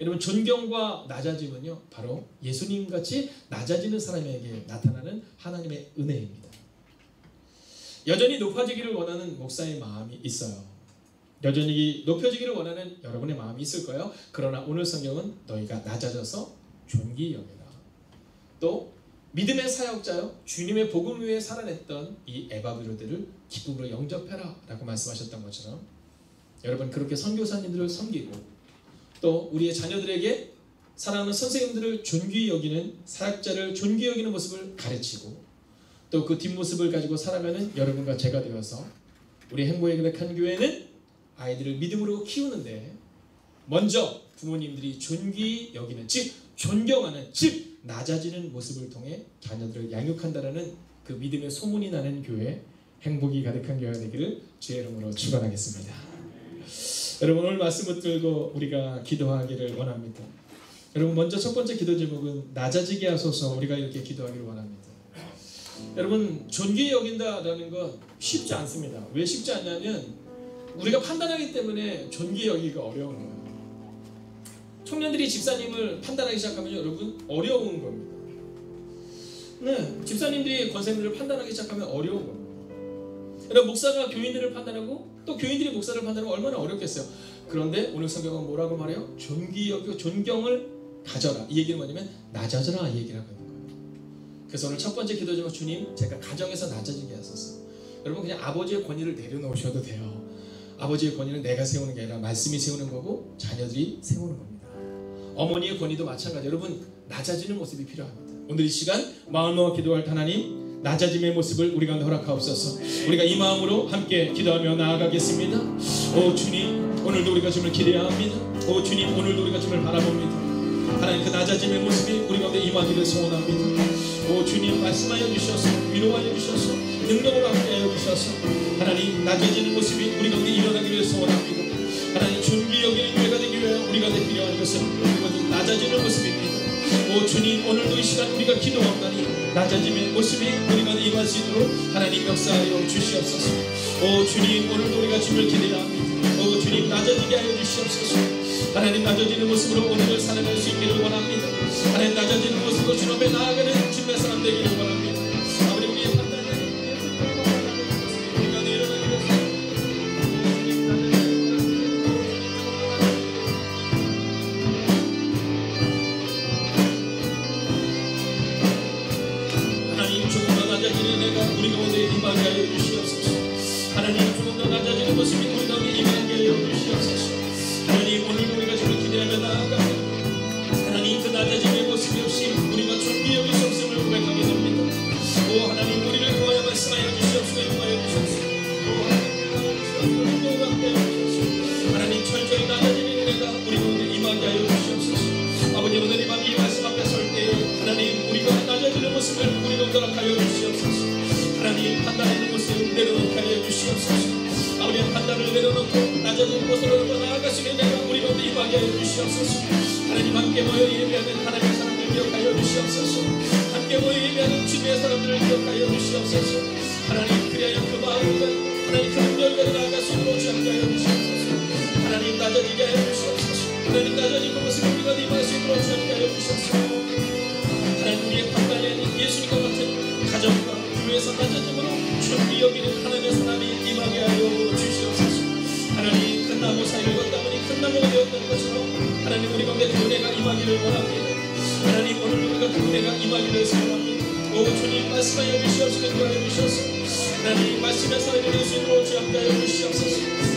여러분 존경과 낮아짐은요 바로 예수님같이 낮아지는 사람에게 나타나는 하나님의 은혜입니다. 여전히 높아지기를 원하는 목사의 마음이 있어요. 여전히 높여지기를 원하는 여러분의 마음이 있을 거예요. 그러나 오늘 성경은 너희가 낮아져서 존귀 여겨라. 또 믿음의 사역자요 주님의 복음 위에 살아냈던 이 에바브로들을 기쁨으로 영접해라 라고 말씀하셨던 것처럼 여러분 그렇게 선교사님들을 섬기고 또 우리의 자녀들에게 사랑하는 선생님들을 존귀 여기는 사역자를 존귀 여기는 모습을 가르치고 또 그 뒷모습을 가지고 살아가는 여러분과 제가 되어서 우리 행복의 그릇한 교회는 아이들을 믿음으로 키우는데 먼저 부모님들이 존귀 여기는 즉 존경하는 즉 낮아지는 모습을 통해 자녀들을 양육한다라는 그 믿음의 소문이 나는 교회 행복이 가득한 교회가 되기를 주의 이름으로 축원하겠습니다. 여러분 오늘 말씀 붙들고 우리가 기도하기를 원합니다. 여러분 먼저 첫 번째 기도 제목은 낮아지게 하소서 우리가 이렇게 기도하기를 원합니다. 여러분 존귀 여긴다라는 건 쉽지 않습니다. 왜 쉽지 않냐면 우리가 판단하기 때문에 존귀 여기기가 어려운 거예요. 청년들이 집사님을 판단하기 시작하면 여러분 어려운 겁니다. 네, 집사님들이 권사님들을 판단하기 시작하면 어려운 겁니다. 여러분 목사가 교인들을 판단하고 또 교인들이 목사를 판단하면 얼마나 어렵겠어요. 그런데 오늘 성경은 뭐라고 말해요? 존귀 여기고 존경을 가져라. 이 얘기는 뭐냐면 낮아져라 이 얘기를 하고 있는 거예요. 그래서 오늘 첫 번째 기도 제목 주님 제가 가정에서 낮아지게 하소서. 여러분 그냥 아버지의 권위를 내려놓으셔도 돼요. 아버지의 권위는 내가 세우는 게 아니라 말씀이 세우는 거고 자녀들이 세우는 겁니다. 어머니의 권위도 마찬가지. 여러분 낮아지는 모습이 필요합니다. 오늘 이 시간 마음으로 기도할 하나님 낮아짐의 모습을 우리 가운데 허락하옵소서. 우리가 이 마음으로 함께 기도하며 나아가겠습니다. 오 주님 오늘도 우리가 주님을 기대합니다. 오 주님 오늘도 우리가 주님을 바라봅니다. 하나님 그 낮아짐의 모습이 우리 가운데 임하기를 소원합니다. 오 주님 말씀하여 주셔서 위로하여 주셔서 능력으로 함께하여 주셔서 하나님 낮아지는 모습이 우리 가운데 일어나기를 소원합니다. 하나님 존귀 여기는 교회가 되기 위하여 우리가 필요한 것은 이것은 낮아지는 모습입니다. 오 주님 오늘도 이 시간 우리가 기도하오나니 낮아짐의 모습이 우리 가운데 임할 수 있도록 하나님 역사하여 주시옵소서. 오 주님 오늘도 우리가 주님을 기대합니다. 오 주님 낮아지게 하여 주시옵소서. 하나님 낮아지는 모습으로 오늘을 살아갈 수 있기를 원합니다. 하나님 낮아지는 모습으로 주님 앞에 나아가는 주님의 사람 되기를 원합니다. 아버지 우리의 판단을 우리가 일어나기를 하나님 조금 더 낮아지는 내가 우리 가운데 임하게 하여 주시옵소서. 하나님 조금 더 낮아지는 모습이 우리 가운데 임하게 하여 주시옵소서. 하나님 오늘도 우리가 주를 기대하며 나아갑니다. 하나님 그 낮아짐의 모습이 없이 우리가 존귀 여길 수 없음을 고백하게 됩니다. 오 하나님 우리를 도와야 말씀하여 주시옵소서. 인도하여 주시옵소서. 오 하나님 인도가 함께하여 주시옵소서. 하나님 철저히 낮아지는 은혜가 우리 가운데 임하게 하여 주시옵소서. 아버지 오늘 이 밤 이 말씀 앞에 설 때에 하나님 우리가 낮아지는 모습을 우리 가운데 하여 주시옵소서. 하나님 판단하는 모습을 내려놓게 하여 주시옵소서. 아버지 판단을 내려놓고 낮아진 곳으로 나아갈 수 있는 내가 우리 가운데 임하게 하여 주시옵소서. 하나님 함께 모여 예배하는 하나님의 사람들 기억하여 주시옵소서. 함께 모여 예배하는 주님의 사람들을 기억하여 주시옵소서. 하나님 그리하여 그 마음과 하나님 그 능력으로 나아갈 수 있도록 함께 하여 주시옵소서. 하나님 낮아지게 하여 주시옵소서. 하나님 낮아진 모습을 우리가 임할 수 있도록 함께 하여 주시옵소서. 하나님 우리의 판단이 아닌 예수님과 같은 가정과 교회에서 낮아짐으로 존귀 여기는 하나님의 사람이 임하게 하여 주시옵소서. 하나님 큰 나무 사이를 걷다 보니 큰 나무가 되었던 것처럼 하나님 우리 가운데 그 은혜가 임하기를 원합니다. 하나님 오늘 우리가 그 은혜가 임하기를 소원합니다. 오 주님 말씀하여 주시옵소서. 인도하여 주셔서 하나님 말씀의 사람이 될 수 있도록 주 함께 하여 주시옵소서.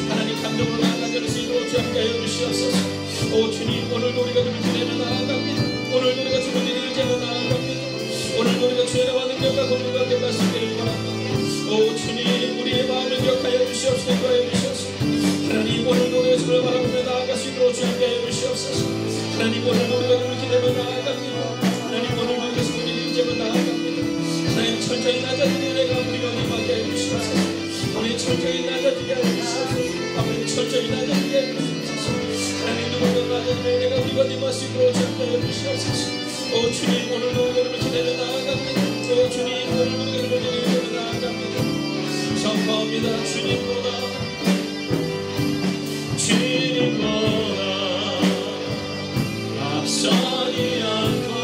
하나님 감동으로 나아갈 수 있도록 주 함께 하여 주시옵소서. 오 주님 오늘도 우리가 주를 기대하며 나아갑니다. 오늘도 우리가 주를 의지하며 나아갑니다. 오늘도 우리가 주의 나와 능력과 공부가 되갈 수 있기를 원합니다. 오 주님 우리의 마음을 기억하여 주시옵소서. 인도하여 주시옵소서. 하나님 오늘도 우리가 주를 바라보며 나아갈 수 있도록 주 함께 하여 주시옵소서. 하나님 오늘도 우리가 주를 기대하며 나아갑니다. 하나님 오늘도 우리가 주를 의지하며 나아갑니다. 하나님 철저히 낮아지는 내가 우리가 임하게 하여 주시옵소서. 우리 철저히 낮아지게 하여 철저히 나가게 하여 주시옵소서. 하나님 누구나 나가는 내가 우리가 님할 수 있도록 함께하여 주시옵소서. 주님 오늘도 여러분을 기다려 나아갑니다. 주님 오늘도 여러분을 기다려 나아갑니다. 선포합니다. 주님보다 앞서지 않고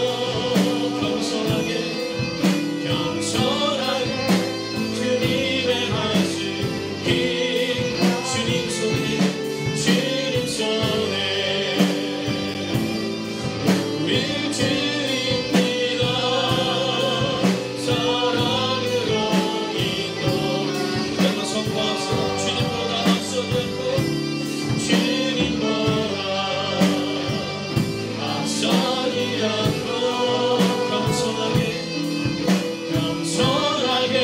겸손하게 주님의 말씀 주님 손에 주입니다. 사랑으로 인도 내가 선포하소. 주님보다 앞서지 않고 주님보다 앞서지 않고 겸손하게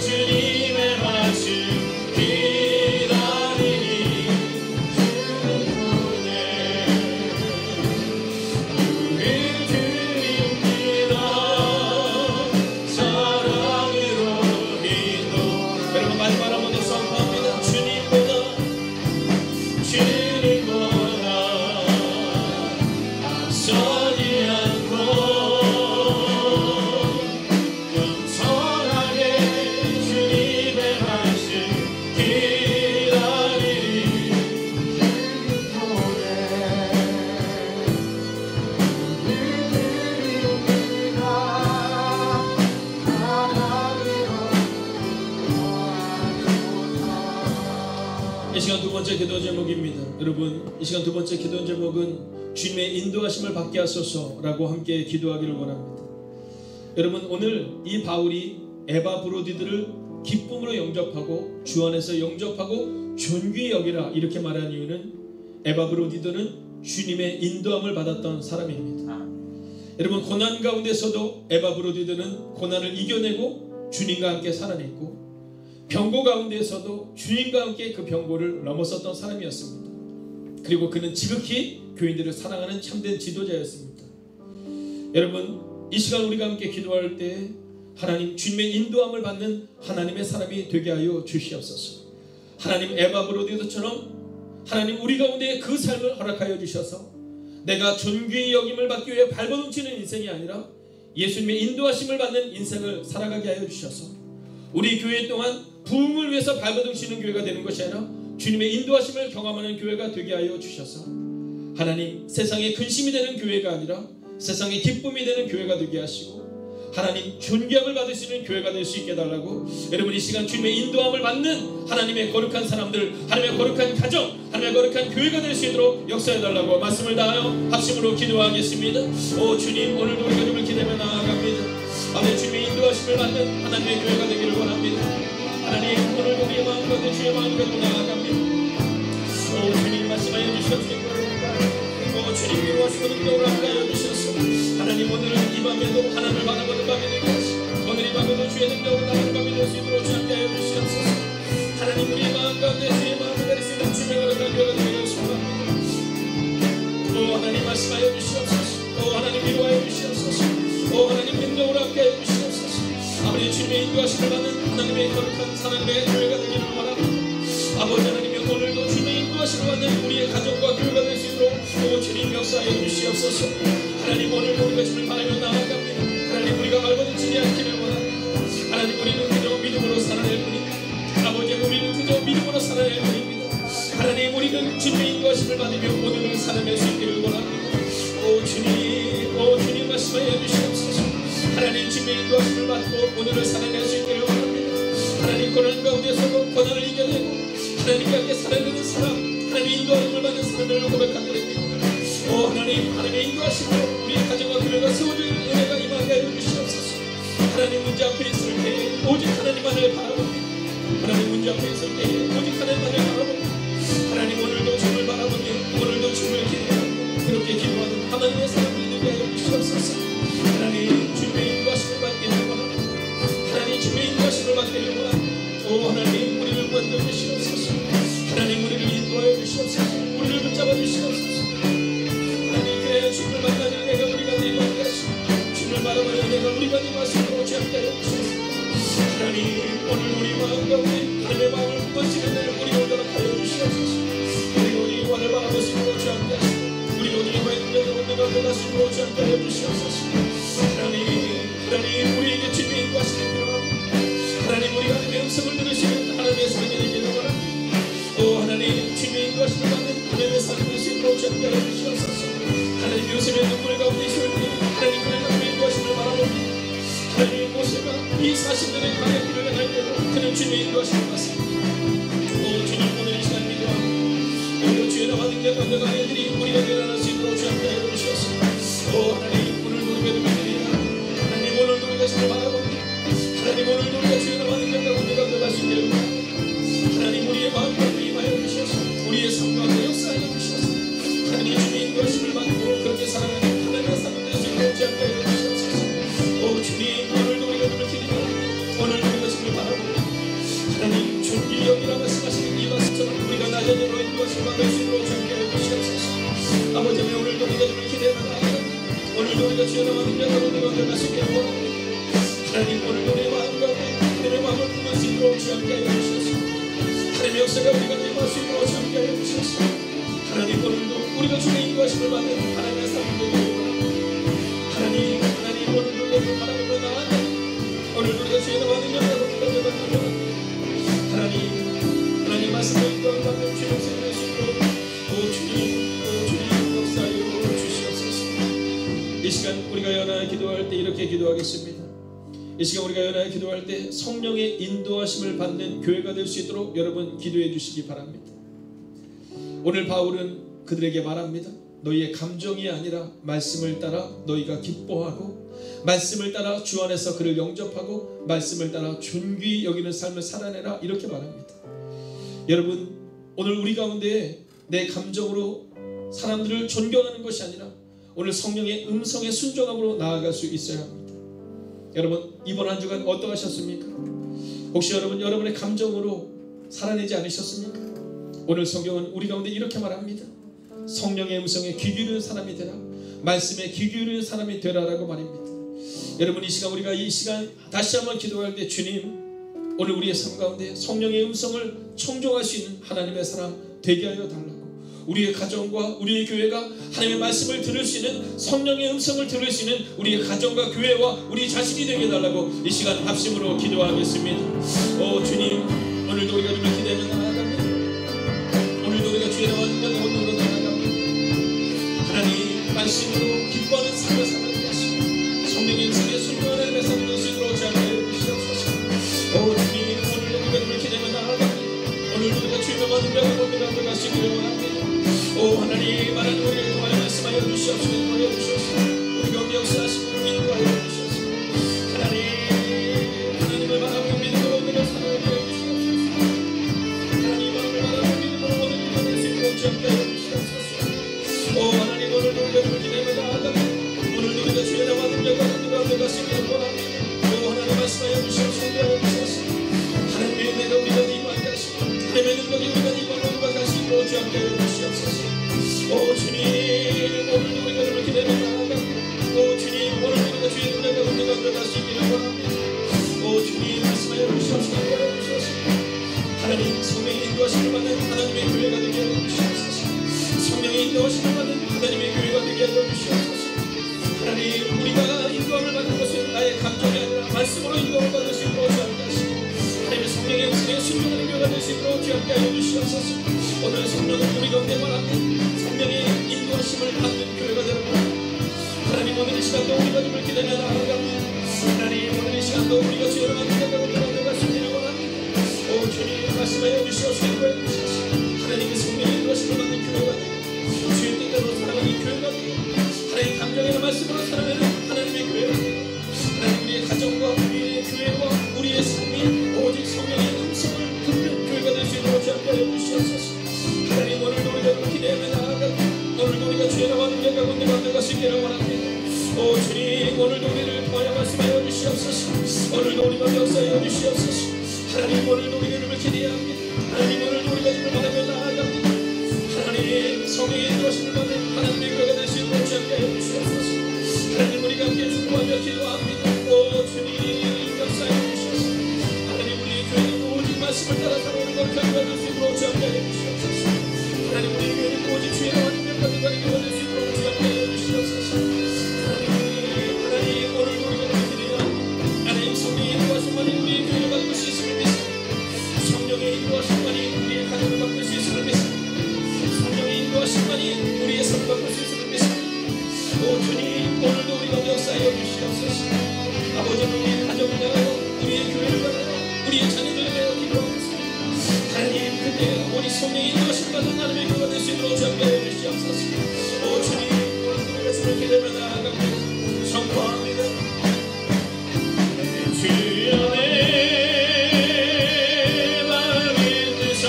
주님의 말씀 기다리니 주입니다. 사랑으로 인도 여러분 마지막 한번 더 선포합니다. 주님보다 앞서지 않고 겸손하게 주님의 말씀 기다리니 이 시간 두 번째 기도 제목입니다. 여러분 이 시간 두 번째 기도 제목은 주님의 인도하심을 받게 하소서라고 함께 기도하기를 원합니다. 여러분 오늘 이 바울이 에바브로디들을 기쁨으로 영접하고 주 안에서 영접하고 존귀히 여기라 이렇게 말한 이유는 에바브로디들은 주님의 인도함을 받았던 사람입니다. 여러분 고난 가운데서도 에바브로디들은 고난을 이겨내고 주님과 함께 살아냈고 병고 가운데서도 주님과 함께 그 병고를 넘어섰던 사람이었습니다. 그리고 그는 지극히 교인들을 사랑하는 참된 지도자였습니다. 여러분 이 시간 우리가 함께 기도할 때 하나님 주님의 인도함을 받는 하나님의 사람이 되게 하여 주시옵소서. 하나님 에바브로디처럼 하나님 우리 가운데 그 삶을 허락하여 주셔서 내가 존귀의 여김을 받기 위해 발버둥치는 인생이 아니라 예수님의 인도하심을 받는 인생을 살아가게 하여 주셔서 우리 교회 동안 부흥을 위해서 발버둥치는 교회가 되는 것이 아니라 주님의 인도하심을 경험하는 교회가 되게 하여 주셔서 하나님 세상에 근심이 되는 교회가 아니라 세상에 기쁨이 되는 교회가 되게 하시고 하나님 존귀함을 받을 수 있는 교회가 될 수 있게 해달라고 여러분 이 시간 주님의 인도함을 받는 하나님의 거룩한 사람들 하나님의 거룩한 가정 하나님의 거룩한 교회가 될 수 있도록 역사해달라고 말씀을 다하여 합심으로 기도하겠습니다. 오 주님 오늘도 우리가 주님을 기대며 나아갑니다. 아멘. 주님의 인도하심을 받는 하나님의 교회가 되기를 원합니다. 하나님 오늘도 우리의 마음 가운데 주의 마음 가지고 나아갑니다. 오 주님 말씀하여 주시옵소서. 주님 위로하시고 능력을 함께하여 주셔서 하나님 오늘은 이 밤에도 하나님을 바라보는 밤이 되게 하시고 오늘 이 밤에도 주의 능력을 나가는 밤이 될 수 있도록 주 함께하여 주시옵소서. 하나님 우리의 마음 가운데 주의 마음을 가리시는 주의 거룩한 교회가 되기를 소원합니다. 오 하나님 말씀하여 주시옵소서. 오 하나님 위로하여 주시옵소서. 오 하나님 능력을 함께하여 주시옵소서. 아버지 주님의 인도하심을 받는 하나님의 거룩한 사랑의 교회가 되기를 원합니다. 아버지 하나님이 오늘도 주님의 인도하심을 받는 우리의 가정과 교회가 될 수 있도록 오 주님 역사하여 주시옵소서. 하나님 오늘도 우리가 주님을 바라며 나아갑니다. 하나님 우리가 발버둥치지 않기를 원합니다. 하나님 우리는 그저 믿음으로 살아낼 뿐입니다. 아버지 우리는 그저 믿음으로 살아낼 뿐입니다. 하나님 우리는 주님의 인도하심을 받으며 오늘을 살아낼 수 있기를 원합니다. 오 주님 말씀하여 주시옵소서. 하나님 주님의 인도하심을 받고 오늘을 살아낼 수 있기를 원합니다. 하나님 고난 가운데서도 고난을 이겨내고 하나님과 함께 살아내는 사람 하나님 인도하심을 받는 사람들을 고백하게 됩니다. 오 하나님 하나님의 인도하심으로 우리의 가정과 교회가 세워질 은혜가 임하게 하여 주시옵소서. 하나님 문제 앞에 있을 때 오직 하나님만을 바라봅니다. 하나님 문제 앞에 있을 때 오직 하나님만을 바라봅니다. 하나님 오늘도 주님을 바라보며 오늘도 주님을 기대하고 그렇게 기도하는 하나님의 사람들이 되게 하여 주시옵소서. 하나님 주님의 인도하심을 받기를 원합니다. 하나님 주님의 인도하심을 받기를 원합니다. 오 하나님 우리를 만져 주시옵소서. 하나님 우리를 인도하여 주시옵소서. 우리를 붙잡아 주시옵소서. 하나님 그래야 주님을 만나는 내가 우리가 되게 하시고 주님을 바라보는 내가 우리가 되게 하시고 주님께 하여 주시옵소서. 하나님 오늘 우리 마음 가운데 하나님의 마음을 번지는 날 우리 인도하심으로 오지 않게 하여 주시옵소서. 하나님 우리에게 주님의 인도하심이 필요합니다. 하나님 우리가 하나님의 음성을 들으시면 하나님의 삶이 되기를 원합니다. 하나님 주님의 인도하심을 받는 하나님의 삶을 될 수 있도록 오지 않게 하여 주시옵소서. 하나님 요셉의 눈물 가운데 있을 때 하나님 그의 인도하심을 바라봅니다. 하나님 모세가 이 40년의 광야 길을 행할 때도 그는 주님의 인도하심을 받습니다. 주님 오늘 이 시간 기도하고 오늘 주의 나와 능력 받는 아이들이 우리가 일어날 수 있도록 오지 않게 하여 주시옵소서. 하나님 오늘도 우리가 누구들이나 하나님 오늘도 우리가 주를 바라봅니다. 하나님 오늘도 우리가 주의 나와 능력 가운데 감당할 수 있기를 원합니다. 하나님 우리의 마음 가운데 임하여 주시옵소서. 우리의 삶 가운데 역사하여 주시옵소서. 하나님 주의 인도하심을 받고 그렇게 살아가는 하나님의 삶을 될 수 있도록 오지 않게 하여 주시옵소서. 주님 오늘도 우리가 눈을 기리며 오늘도 우리가 주를 바라봅니다. 하나님 준비 여기라 말씀하시는 이 말씀처럼 우리가 낮은 너의 인도하심을 받을 수 있도록 오지 않게 하여 주시옵소서. 아버지 오늘도 우리가 주를 기대하나 오늘도 우리가 주의 나와 능력으로 내가 수 있기를 원합니다. 하나님 오늘도 내 마음 가운데 하나님의 마음을 품을 수 있도록 오지 않게 하여 주시옵소서. 하나님의 역사가 우리가 임할 수 있도록 오지 않게 하여 주시옵소서. 하나님 오늘도 우리가 주의 인도하심을 받는 하나님의 삶을 되기를 원합니다. 하나님 오늘도 내가 바라보며 나아가 오늘도 우리가 주의 나와 능력으로 내가 원합니다. 하나님 말씀을 인도하는 받는 주의 역사를 낼 수 있도록 주님 역사하여 주시옵소서. 이 시간 우리가 연하여 기도할 때 이렇게 기도하겠습니다. 이 시간 우리가 연하여 기도할 때 성령의 인도하심을 받는 교회가 될 수 있도록 여러분 기도해 주시기 바랍니다. 오늘 바울은 그들에게 말합니다. 너희의 감정이 아니라 말씀을 따라 너희가 기뻐하고 말씀을 따라 주 안에서 그를 영접하고 말씀을 따라 존귀히 여기는 삶을 살아내라 이렇게 말합니다. 여러분 오늘 우리 가운데 내 감정으로 사람들을 존경하는 것이 아니라 오늘 성령의 음성에 순종함으로 나아갈 수 있어야 합니다. 여러분 이번 한 주간 어떠하셨습니까? 혹시 여러분의 감정으로 살아내지 않으셨습니까? 오늘 성경은 우리 가운데 이렇게 말합니다. 성령의 음성에 귀 기울이는 사람이 되라. 말씀에 귀 기울이는 사람이 되라라고 말입니다. 여러분 이 시간 다시 한번 기도할 때 주님 오늘 우리의 삶 가운데 성령의 음성을 청종할 수 있는 하나님의 사람 되게 하여 달라고 우리의 가정과 우리의 교회가 하나님의 말씀을 들을 수 있는 성령의 음성을 들을 수 있는 우리의 가정과 교회와 우리 자신이 되게 해달라고 이 시간 합심으로 기도하겠습니다. 주님 오늘도 우리가 주를 기대하며 나아갑니다. 오늘도 우리가 주의 나와 능력의 온도로 나아갑니다. 하나님 말씀으로 기뻐하는 삶을 살아가게 하시고 성령의 음성에 순종하는 하나님의 삶을 될 수 있도록 잘 해주시옵소서. 주님 오늘도 우리가 주를 기대하며 나아갑니다. 오늘도 우리가 주의 나와 능력의 온도로 나아갈 수 있기를 원합니다. 하나님 하나님 우리를 통하여 말씀하여 주시옵소서. 인도하여 주시옵소서. 우리 가운데 역사하시고 인도하여 주시옵소서. 하나님을 바라보고 믿음으로 오늘을 살아가게 하여 주시옵소서. 하나님을 바라보고 믿음으로 오늘을 살아갈 수 있도록 오지 않게 하여 주시옵소서. 하나님 오늘도 우리가 주를 기대하며 나아갑니다. 오늘도 우리가 주의 나와 능력과 인도가 들어갈 수 있기를 원합니다. 하나님 말씀하여 주시옵소서. 인도하여 주시옵소서. 하나님의 은혜가 우리가 임하게 하시고 하나님의 능력이 우리가 임하게 하시고 오지 않게 하여 주시옵소서. 주님 오늘도 우리가 주를 기대하며 나아갑니다. 주님 오늘도 우리가 주의 능력과 은혜가 들어갈 수 있기를 원합니다. 주님 말씀하여 주시옵소서. 인도하여 주시옵소서. 하나님 성령의 인도하심을 받는 하나님의 교회가 되게 하여 주시옵소서. 성령의 인도하심을 받는 하나님의 교회가 되게 하여 주시옵소서. 하나님 우리가 인도함을 받는 것은 나의 감정이 아니라 말씀으로 인도함을 받을 수 있도록 하게 하시고 하나님의 성령의 음성에 순종하는 교회가 될 수 있도록 하게 하여 주시옵소서. 오늘 성령은 우리 가운데 말합니다. 성령의 인도하심을 받는 교회가 되는 것 하나님 오늘 이 시간도 우리가 주를 기대하며 나아갑니다. 하나님 오늘 이 시간도 우리가 주의 나와 능력으로 나아갈 수 있기를 원합니다. 주님 말씀하여 주시옵소서. 인도하여 주시옵소서. 하나님의 성령의 인도하심을 받는 교회가 되고 주의 뜻대로 살아가는 교회가 되고 하나님의 감정의 말씀으로 살아가는 하나님의 교회가 되고 하나님 우리의 가정과 우리의 교회와 우리의 삶이 오직 성령의 음성을 듣는 교회가 될 수 있도록 하여 주시옵소서. 하나님 오늘도 우리가 기대하며 나아가고 오늘도 우리가 주의 나와 능력 가운데 만들어갈 수 있기를 원합니다. 주님 오늘도 우리를 통하여 말씀하여 주시옵소서. 오늘도 우리 가운데 역사하여 주시옵소서. 하나님 오늘도 우리를 기대합니다. 하나님 오늘도 우리가 주를 바라며 나아갑니다. 하나님 성령의 인도하심을 받는 하나님의 교회가 될 수 있도록 하여 주시옵소서. 하나님 우리가 함께 축복하며 기도합니다. 주님 역사하여 주시옵소서. 하나님 우리의 교회는 오직 말씀을 따라 살아오는 걸 경험할 수 있도록 하여 주시옵소서. 하나님 우리의 교회는 오직 주의 나와 능력과 능력을 될 수 있도록 하여 주시옵소서. 아버지 성령의 인도하심 받은 하나님의 교회가 될 수 있도록 함께해 주시옵소서. 오 주님, 오늘 우리가 주를 기대며 나아가고 선포합니다. 주여 내 마음의 뜻아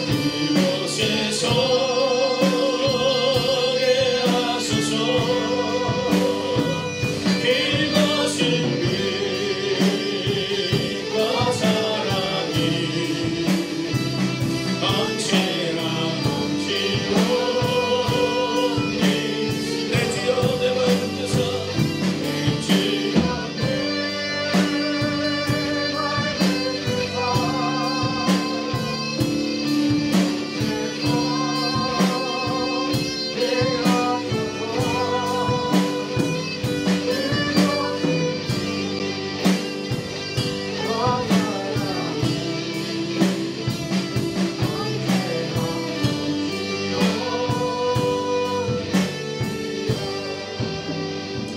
그곳에 서게 하소서. 그것은 빛과 사랑이 언제나 넘치오니 내 주여 내 마음의 뜻아 내 주여 내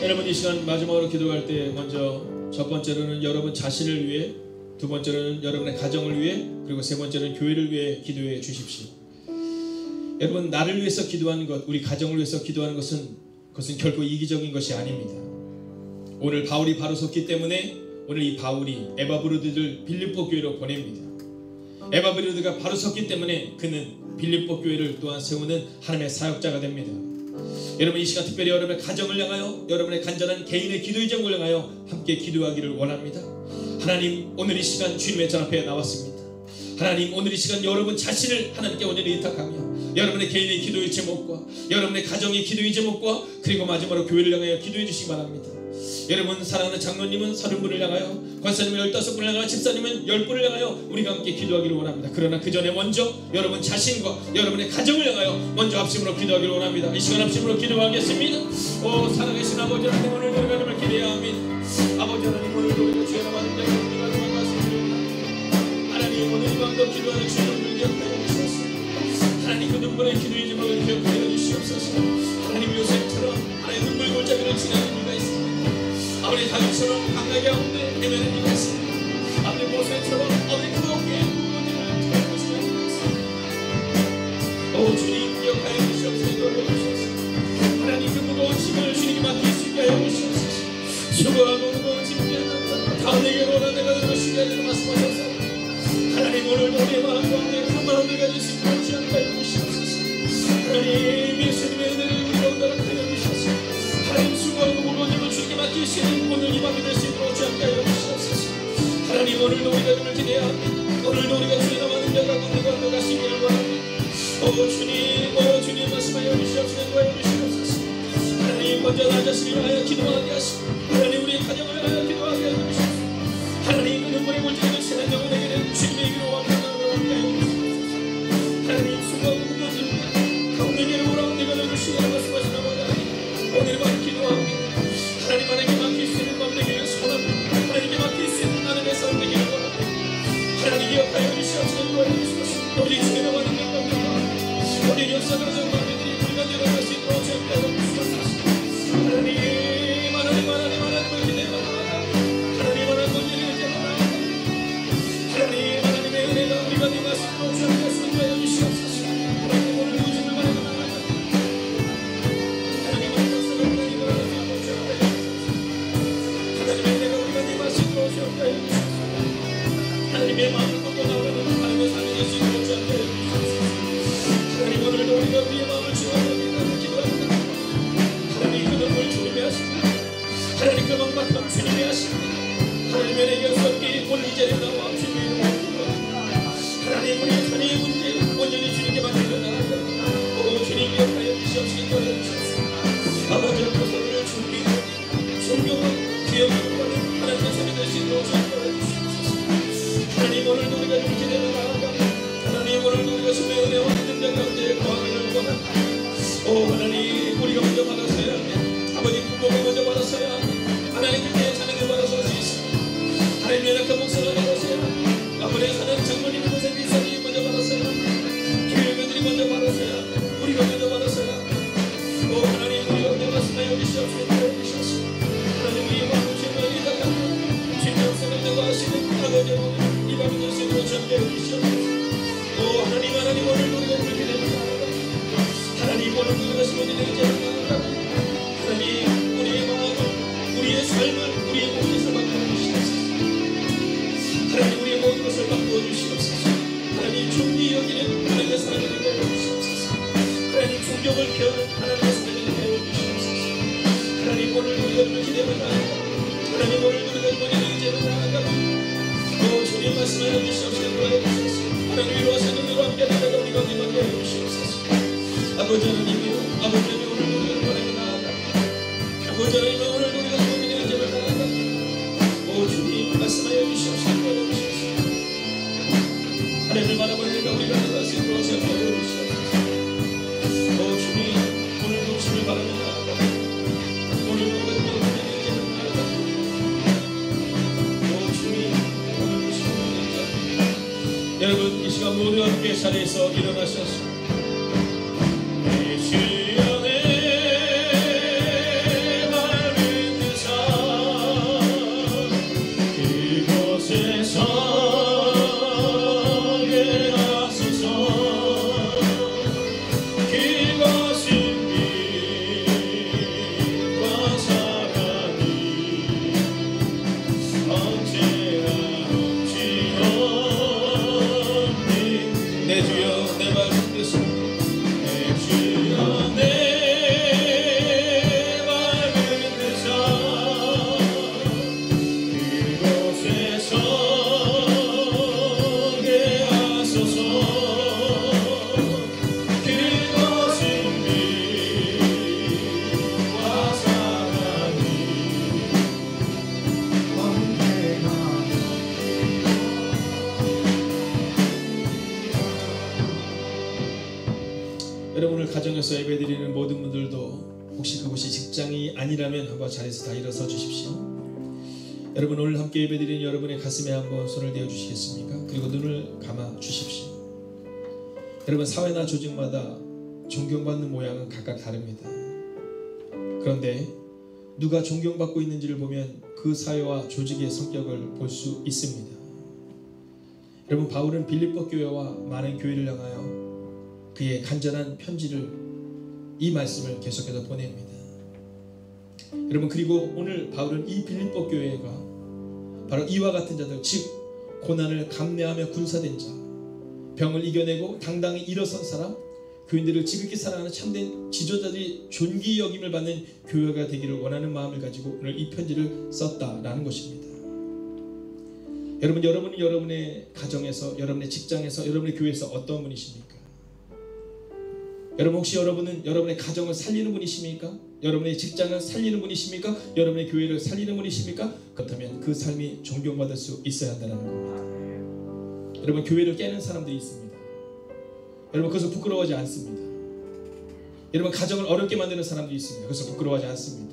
여러분 이 시간 마지막으로 기도할 때 먼저 첫 번째로는 여러분 자신을 위해, 두 번째로는 여러분의 가정을 위해, 그리고 세 번째는 교회를 위해 기도해 주십시오. 여러분 나를 위해서 기도하는 것, 우리 가정을 위해서 기도하는 그것은 결코 이기적인 것이 아닙니다. 오늘 바울이 바로 섰기 때문에 오늘 이 바울이 에바브로드를 빌립보 교회로 보냅니다. 에바브로드가 바로 섰기 때문에 그는 빌립보 교회를 또한 세우는 하나님의 사역자가 됩니다. 여러분 이 시간 특별히 여러분의 가정을 향하여, 여러분의 간절한 개인의 기도의 제목을 향하여 함께 기도하기를 원합니다. 하나님, 오늘 이 시간 주님의 전 앞에 나왔습니다. 하나님, 오늘 이 시간 여러분 자신을 하나님께 온전히 의탁하며 여러분의 개인의 기도의 제목과 여러분의 가정의 기도의 제목과 그리고 마지막으로 교회를 향하여 기도해 주시기 바랍니다. 여러분 사랑하는 장로님은 30분을 향하여, 권사님은 15분을 향하여, 집사님은 10분을 향하여 우리가 함께 기도하기를 원합니다. 그러나 그 전에 먼저 여러분 자신과 여러분의 가정을 향하여 먼저 합심으로 기도하기를 원합니다. 이 시간 합심으로 기도하겠습니다. 오 살아계신 아버지 하나님, 오늘 우리가 하나님을 기대해야 합니다. 아버지 하나님, 오늘도 우리가 주의 나라를 우리가 말씀드립니다. 하나님, 오늘 이 밤도 기도하는 주님을 기억하여 주시옵소서. 하나님, 그 눈물의 기도의 제목을 기억하여 주시옵소서. 하나님, 요셉처럼 하나님 눈물 골짜기를 지나는 이가 있습니다. 아버지 다윗처럼 강하게 가운데 헤매는 이가 있습니다. 아버지 모세처럼 아버지 그 어깨에 무거운 일을 들고 있습니다. 오 주님, 기억하여 주시옵소서. 주시옵소서. 하나님, 그 무거운 짐을 주님께 맡길 수 있게 하여 주시옵소서. 수고하고 무거운 짐을 다 내게로 오라 내가 들어 쉬게 하리라 말씀하셨소. 하나님, 오늘도 내 마음 가운데 그 마음을 가질 수 있도록 지원하여 주시옵소서. 하나님, 예수님의 은혜를 우리가 온다라 하여 주시옵소서. 하나님, 수고하고 무거운 짐을 주님께 맡길 수 있는 오늘 이 밤이 될 수 있도록 지원하여 주시옵소서. 하나님, 오늘도 우리가 주를 기대해야 합니다. 오늘도 우리가 주의 남은 자가 군대가 들어가시기를 바랍니다. 오 주님 말씀하여 주시옵소서. 도와여 주시옵소서. 하나님, 먼저 나 자신을 위하여 기도하게 하시고 하나님, 우리의 가정을 위하여 기도하게 하여 주시옵소서. 하나님, 그 눈물의 골짜기를 지난 영혼에게는 주님의 위로와 평강을 함께 하여 주시옵소서. 하나님, 수고하고 무거운 짐을 가운데 내게로 오라 내가 넣어주시기를 말씀하시나 보다. 오늘 밤 기도합니다. 하나님, 하나님께 맡길 수 있는 밤 되기를 소원합니다. 하나님께 맡길 수 있는 하나님의 삶 되기를 원합니다. 하나님, 기억하여 주시옵소서. 도와여 주시옵소서. 우리 주님의 많은 영광과 우리 역사가 정말들이 우리가 내려갈 수 있도록 주님께 주시옵소서. 하나님을 기대하라. 하나님, 하나님을 기대하라. 하나님의 은혜가 우리가 내 말씀으로 주님께 선포하여 주시옵소서. 하나님, 오늘 우주를 바라보는 하나님의 말씀을 하나님을 바라보는 하나님의 은혜가 우리가 내 말씀으로 주님께 하여 주시옵소서. 하나님의 마음을 걷고 나오는 하나님의 삶이 될 수 있도록 주님께 하여 주시옵소서. 하나님, 오늘도 우리가 우리의 마음을 지원하며 기도합니다. 믿는 자를 하나님 우리의 마음을 우리의 삶을 우리의 모든 것을 바꾸어 주시옵소서. 하나님 우리의 모든 것을 바꾸어 주시옵소서. 하나님 존귀 여기는 하나님의 사랑을 배워 주시옵소서. 하나님 존경을 배우는 하나님의 사랑을 배워 주시옵소서. 하나님 오늘 우리가 기대를 나아가 하나님 오늘 우리가 우리의 이제를 나아가 주님 말씀하여 주시옵소서. 하나님 위로하시는 은혜로 함께 나아가 우리 가운데 받게 하여 주시옵소서. 아버지 하나님이여 아버지 하나님 오늘 우리가 바라게 나아가 아버지 하나님 오늘 우리가 우리의 이제를 나아가 주님 말씀하여 주시옵소서. 하나님을 바라보니까 우리가 다시 들어오셔서 하여 주시옵소서. 주님 오늘도 주님을 바라며 나아가 오늘도 우리가 우리의 이제를 나아가 주님 오늘도 주님 여러분 이 시간 모두 함께 자리에서 일어나셔서 가정에서 예배드리는 모든 분들도 혹시 그곳이 직장이 아니라면 한번 자리에서 다 일어서 주십시오. 여러분 오늘 함께 예배드리는 여러분의 가슴에 한번 손을 대어 주시겠습니까? 그리고 눈을 감아 주십시오. 여러분 사회나 조직마다 존경받는 모양은 각각 다릅니다. 그런데 누가 존경받고 있는지를 보면 그 사회와 조직의 성격을 볼 수 있습니다. 여러분 바울은 빌립보 교회와 많은 교회를 향하여 그의 간절한 편지를 이 말씀을 계속해서 보냅니다. 여러분 그리고 오늘 바울은 이 빌립보 교회가 바로 이와 같은 자들 즉 고난을 감내하며 군사된 자 병을 이겨내고 당당히 일어선 사람 교인들을 지극히 사랑하는 참된 지도자들이 존귀 여김을 받는 교회가 되기를 원하는 마음을 가지고 오늘 이 편지를 썼다라는 것입니다. 여러분 여러분은 여러분의 가정에서 여러분의 직장에서 여러분의 교회에서 어떤 분이십니까? 여러분 혹시 여러분은 여러분의 가정을 살리는 분이십니까? 여러분의 직장을 살리는 분이십니까? 여러분의 교회를 살리는 분이십니까? 그렇다면 그 삶이 존경받을 수 있어야 한다는 겁니다. 여러분 교회를 깨는 사람들이 있습니다. 여러분 그것을 부끄러워하지 않습니다. 여러분 가정을 어렵게 만드는 사람들이 있습니다. 그것을 부끄러워하지 않습니다.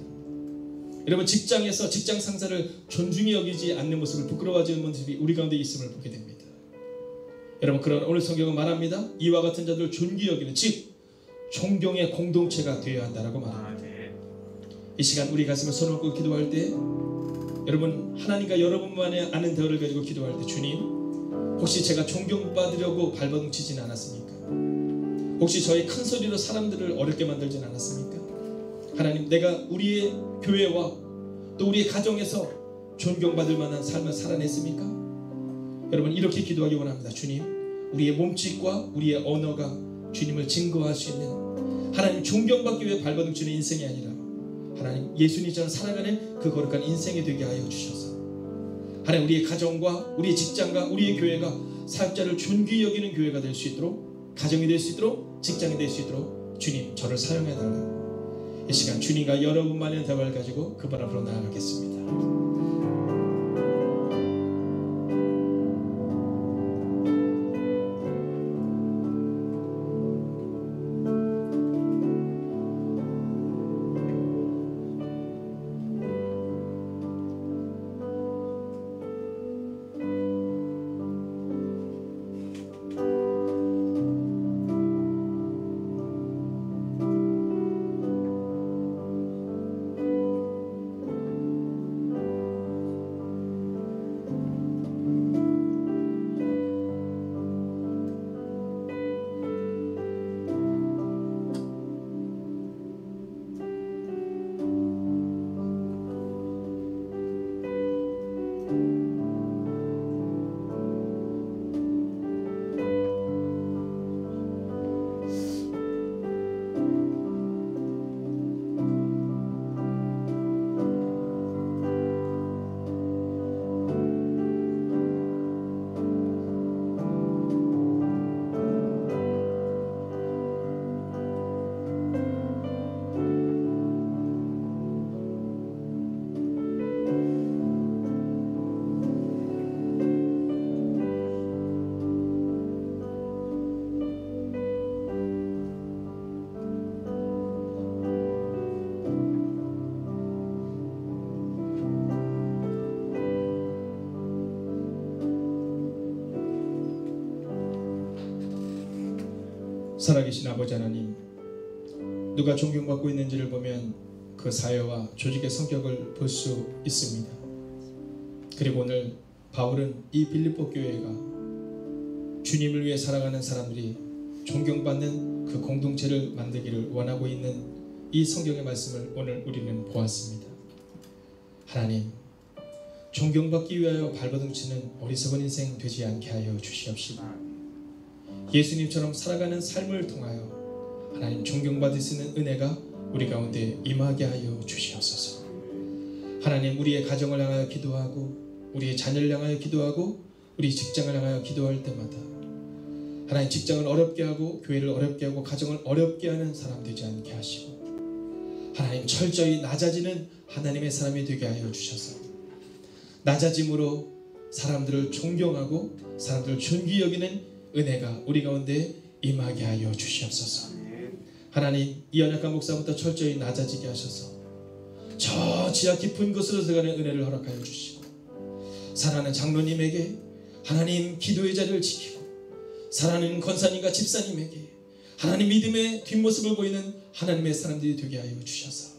여러분 직장에서 직장 상사를 존중히 여기지 않는 모습을 부끄러워하지 않는 모습이 우리 가운데 있음을 보게 됩니다. 여러분 그런 오늘 성경은 말합니다. 이와 같은 자들을 존귀 여기는 즉 존경의 공동체가 되어야 한다라고 말합니다. 이 시간 우리 가슴에 손을 얹고 기도할 때 여러분 하나님과 여러분만의 아는 대화를 가지고 기도할 때 주님 혹시 제가 존경받으려고 발버둥치진 않았습니까? 혹시 저희 큰 소리로 사람들을 어렵게 만들진 않았습니까? 하나님 내가 우리의 교회와 또 우리의 가정에서 존경받을 만한 삶을 살아냈습니까? 여러분 이렇게 기도하기 원합니다. 주님 우리의 몸짓과 우리의 언어가 주님을 증거할 수 있는 하나님 존경받기 위해 발버둥치는 인생이 아니라 하나님 예수님처럼 살아가는 그 거룩한 인생이 되게 하여 주셔서 하나님 우리의 가정과 우리의 직장과 우리의 교회가 사역자를 존귀히 여기는 교회가 될 수 있도록 가정이 될 수 있도록 직장이 될 수 있도록 주님 저를 사용해 달라고 이 시간 주님과 여러분만의 대화를 가지고 그분 앞으로 나아가겠습니다. 살아계신 아버지 하나님, 누가 존경받고 있는지를 보면 그 사회와 조직의 성격을 볼 수 있습니다. 그리고 오늘 바울은 이 빌립보 교회가 주님을 위해 살아가는 사람들이 존경받는 그 공동체를 만들기를 원하고 있는 이 성경의 말씀을 오늘 우리는 보았습니다. 하나님, 존경받기 위하여 발버둥치는 어리석은 인생 되지 않게 하여 주시옵시고, 예수님처럼 살아가는 삶을 통하여 하나님 존경받을 수 있는 은혜가 우리 가운데 임하게 하여 주시옵소서. 하나님, 우리의 가정을 향하여 기도하고 우리의 자녀를 향하여 기도하고 우리 직장을 향하여 기도할 때마다 하나님, 직장을 어렵게 하고 교회를 어렵게 하고 가정을 어렵게 하는 사람 되지 않게 하시고, 하나님, 철저히 낮아지는 하나님의 사람이 되게 하여 주셔서 낮아짐으로 사람들을 존경하고 사람들을 존귀 여기는 은혜가 우리 가운데 임하게 하여 주시옵소서. 하나님, 이 연약한 목사부터 철저히 낮아지게 하셔서 저 지하 깊은 곳으로 들어가는 은혜를 허락하여 주시고, 사랑하는 장로님에게 하나님 기도의 자리를 지키고, 사랑하는 권사님과 집사님에게 하나님 믿음의 뒷모습을 보이는 하나님의 사람들이 되게 하여 주셔서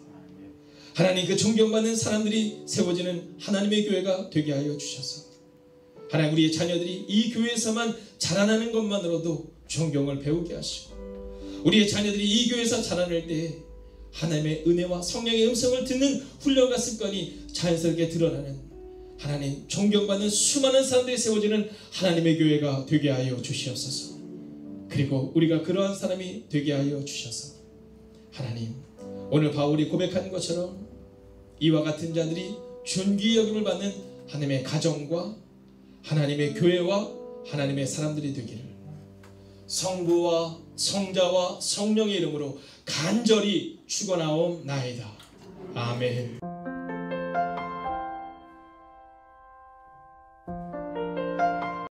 하나님, 그 존경받는 사람들이 세워지는 하나님의 교회가 되게 하여 주셔서 하나님, 우리의 자녀들이 이 교회에서만 자라나는 것만으로도 존경을 배우게 하시고, 우리의 자녀들이 이 교회에서 자라날 때에 하나님의 은혜와 성령의 음성을 듣는 훈련과 습관이 자연스럽게 드러나는 하나님, 존경받는 수많은 사람들이 세워지는 하나님의 교회가 되게 하여 주시옵소서. 그리고 우리가 그러한 사람이 되게 하여 주셔서 하나님, 오늘 바울이 고백한 것처럼 이와 같은 자들이 존귀 여김을 받는 하나님의 가정과 하나님의 교회와 하나님의 사람들이 되기를 성부와 성자와 성령의 이름으로 간절히 축원하옵나이다. 아멘.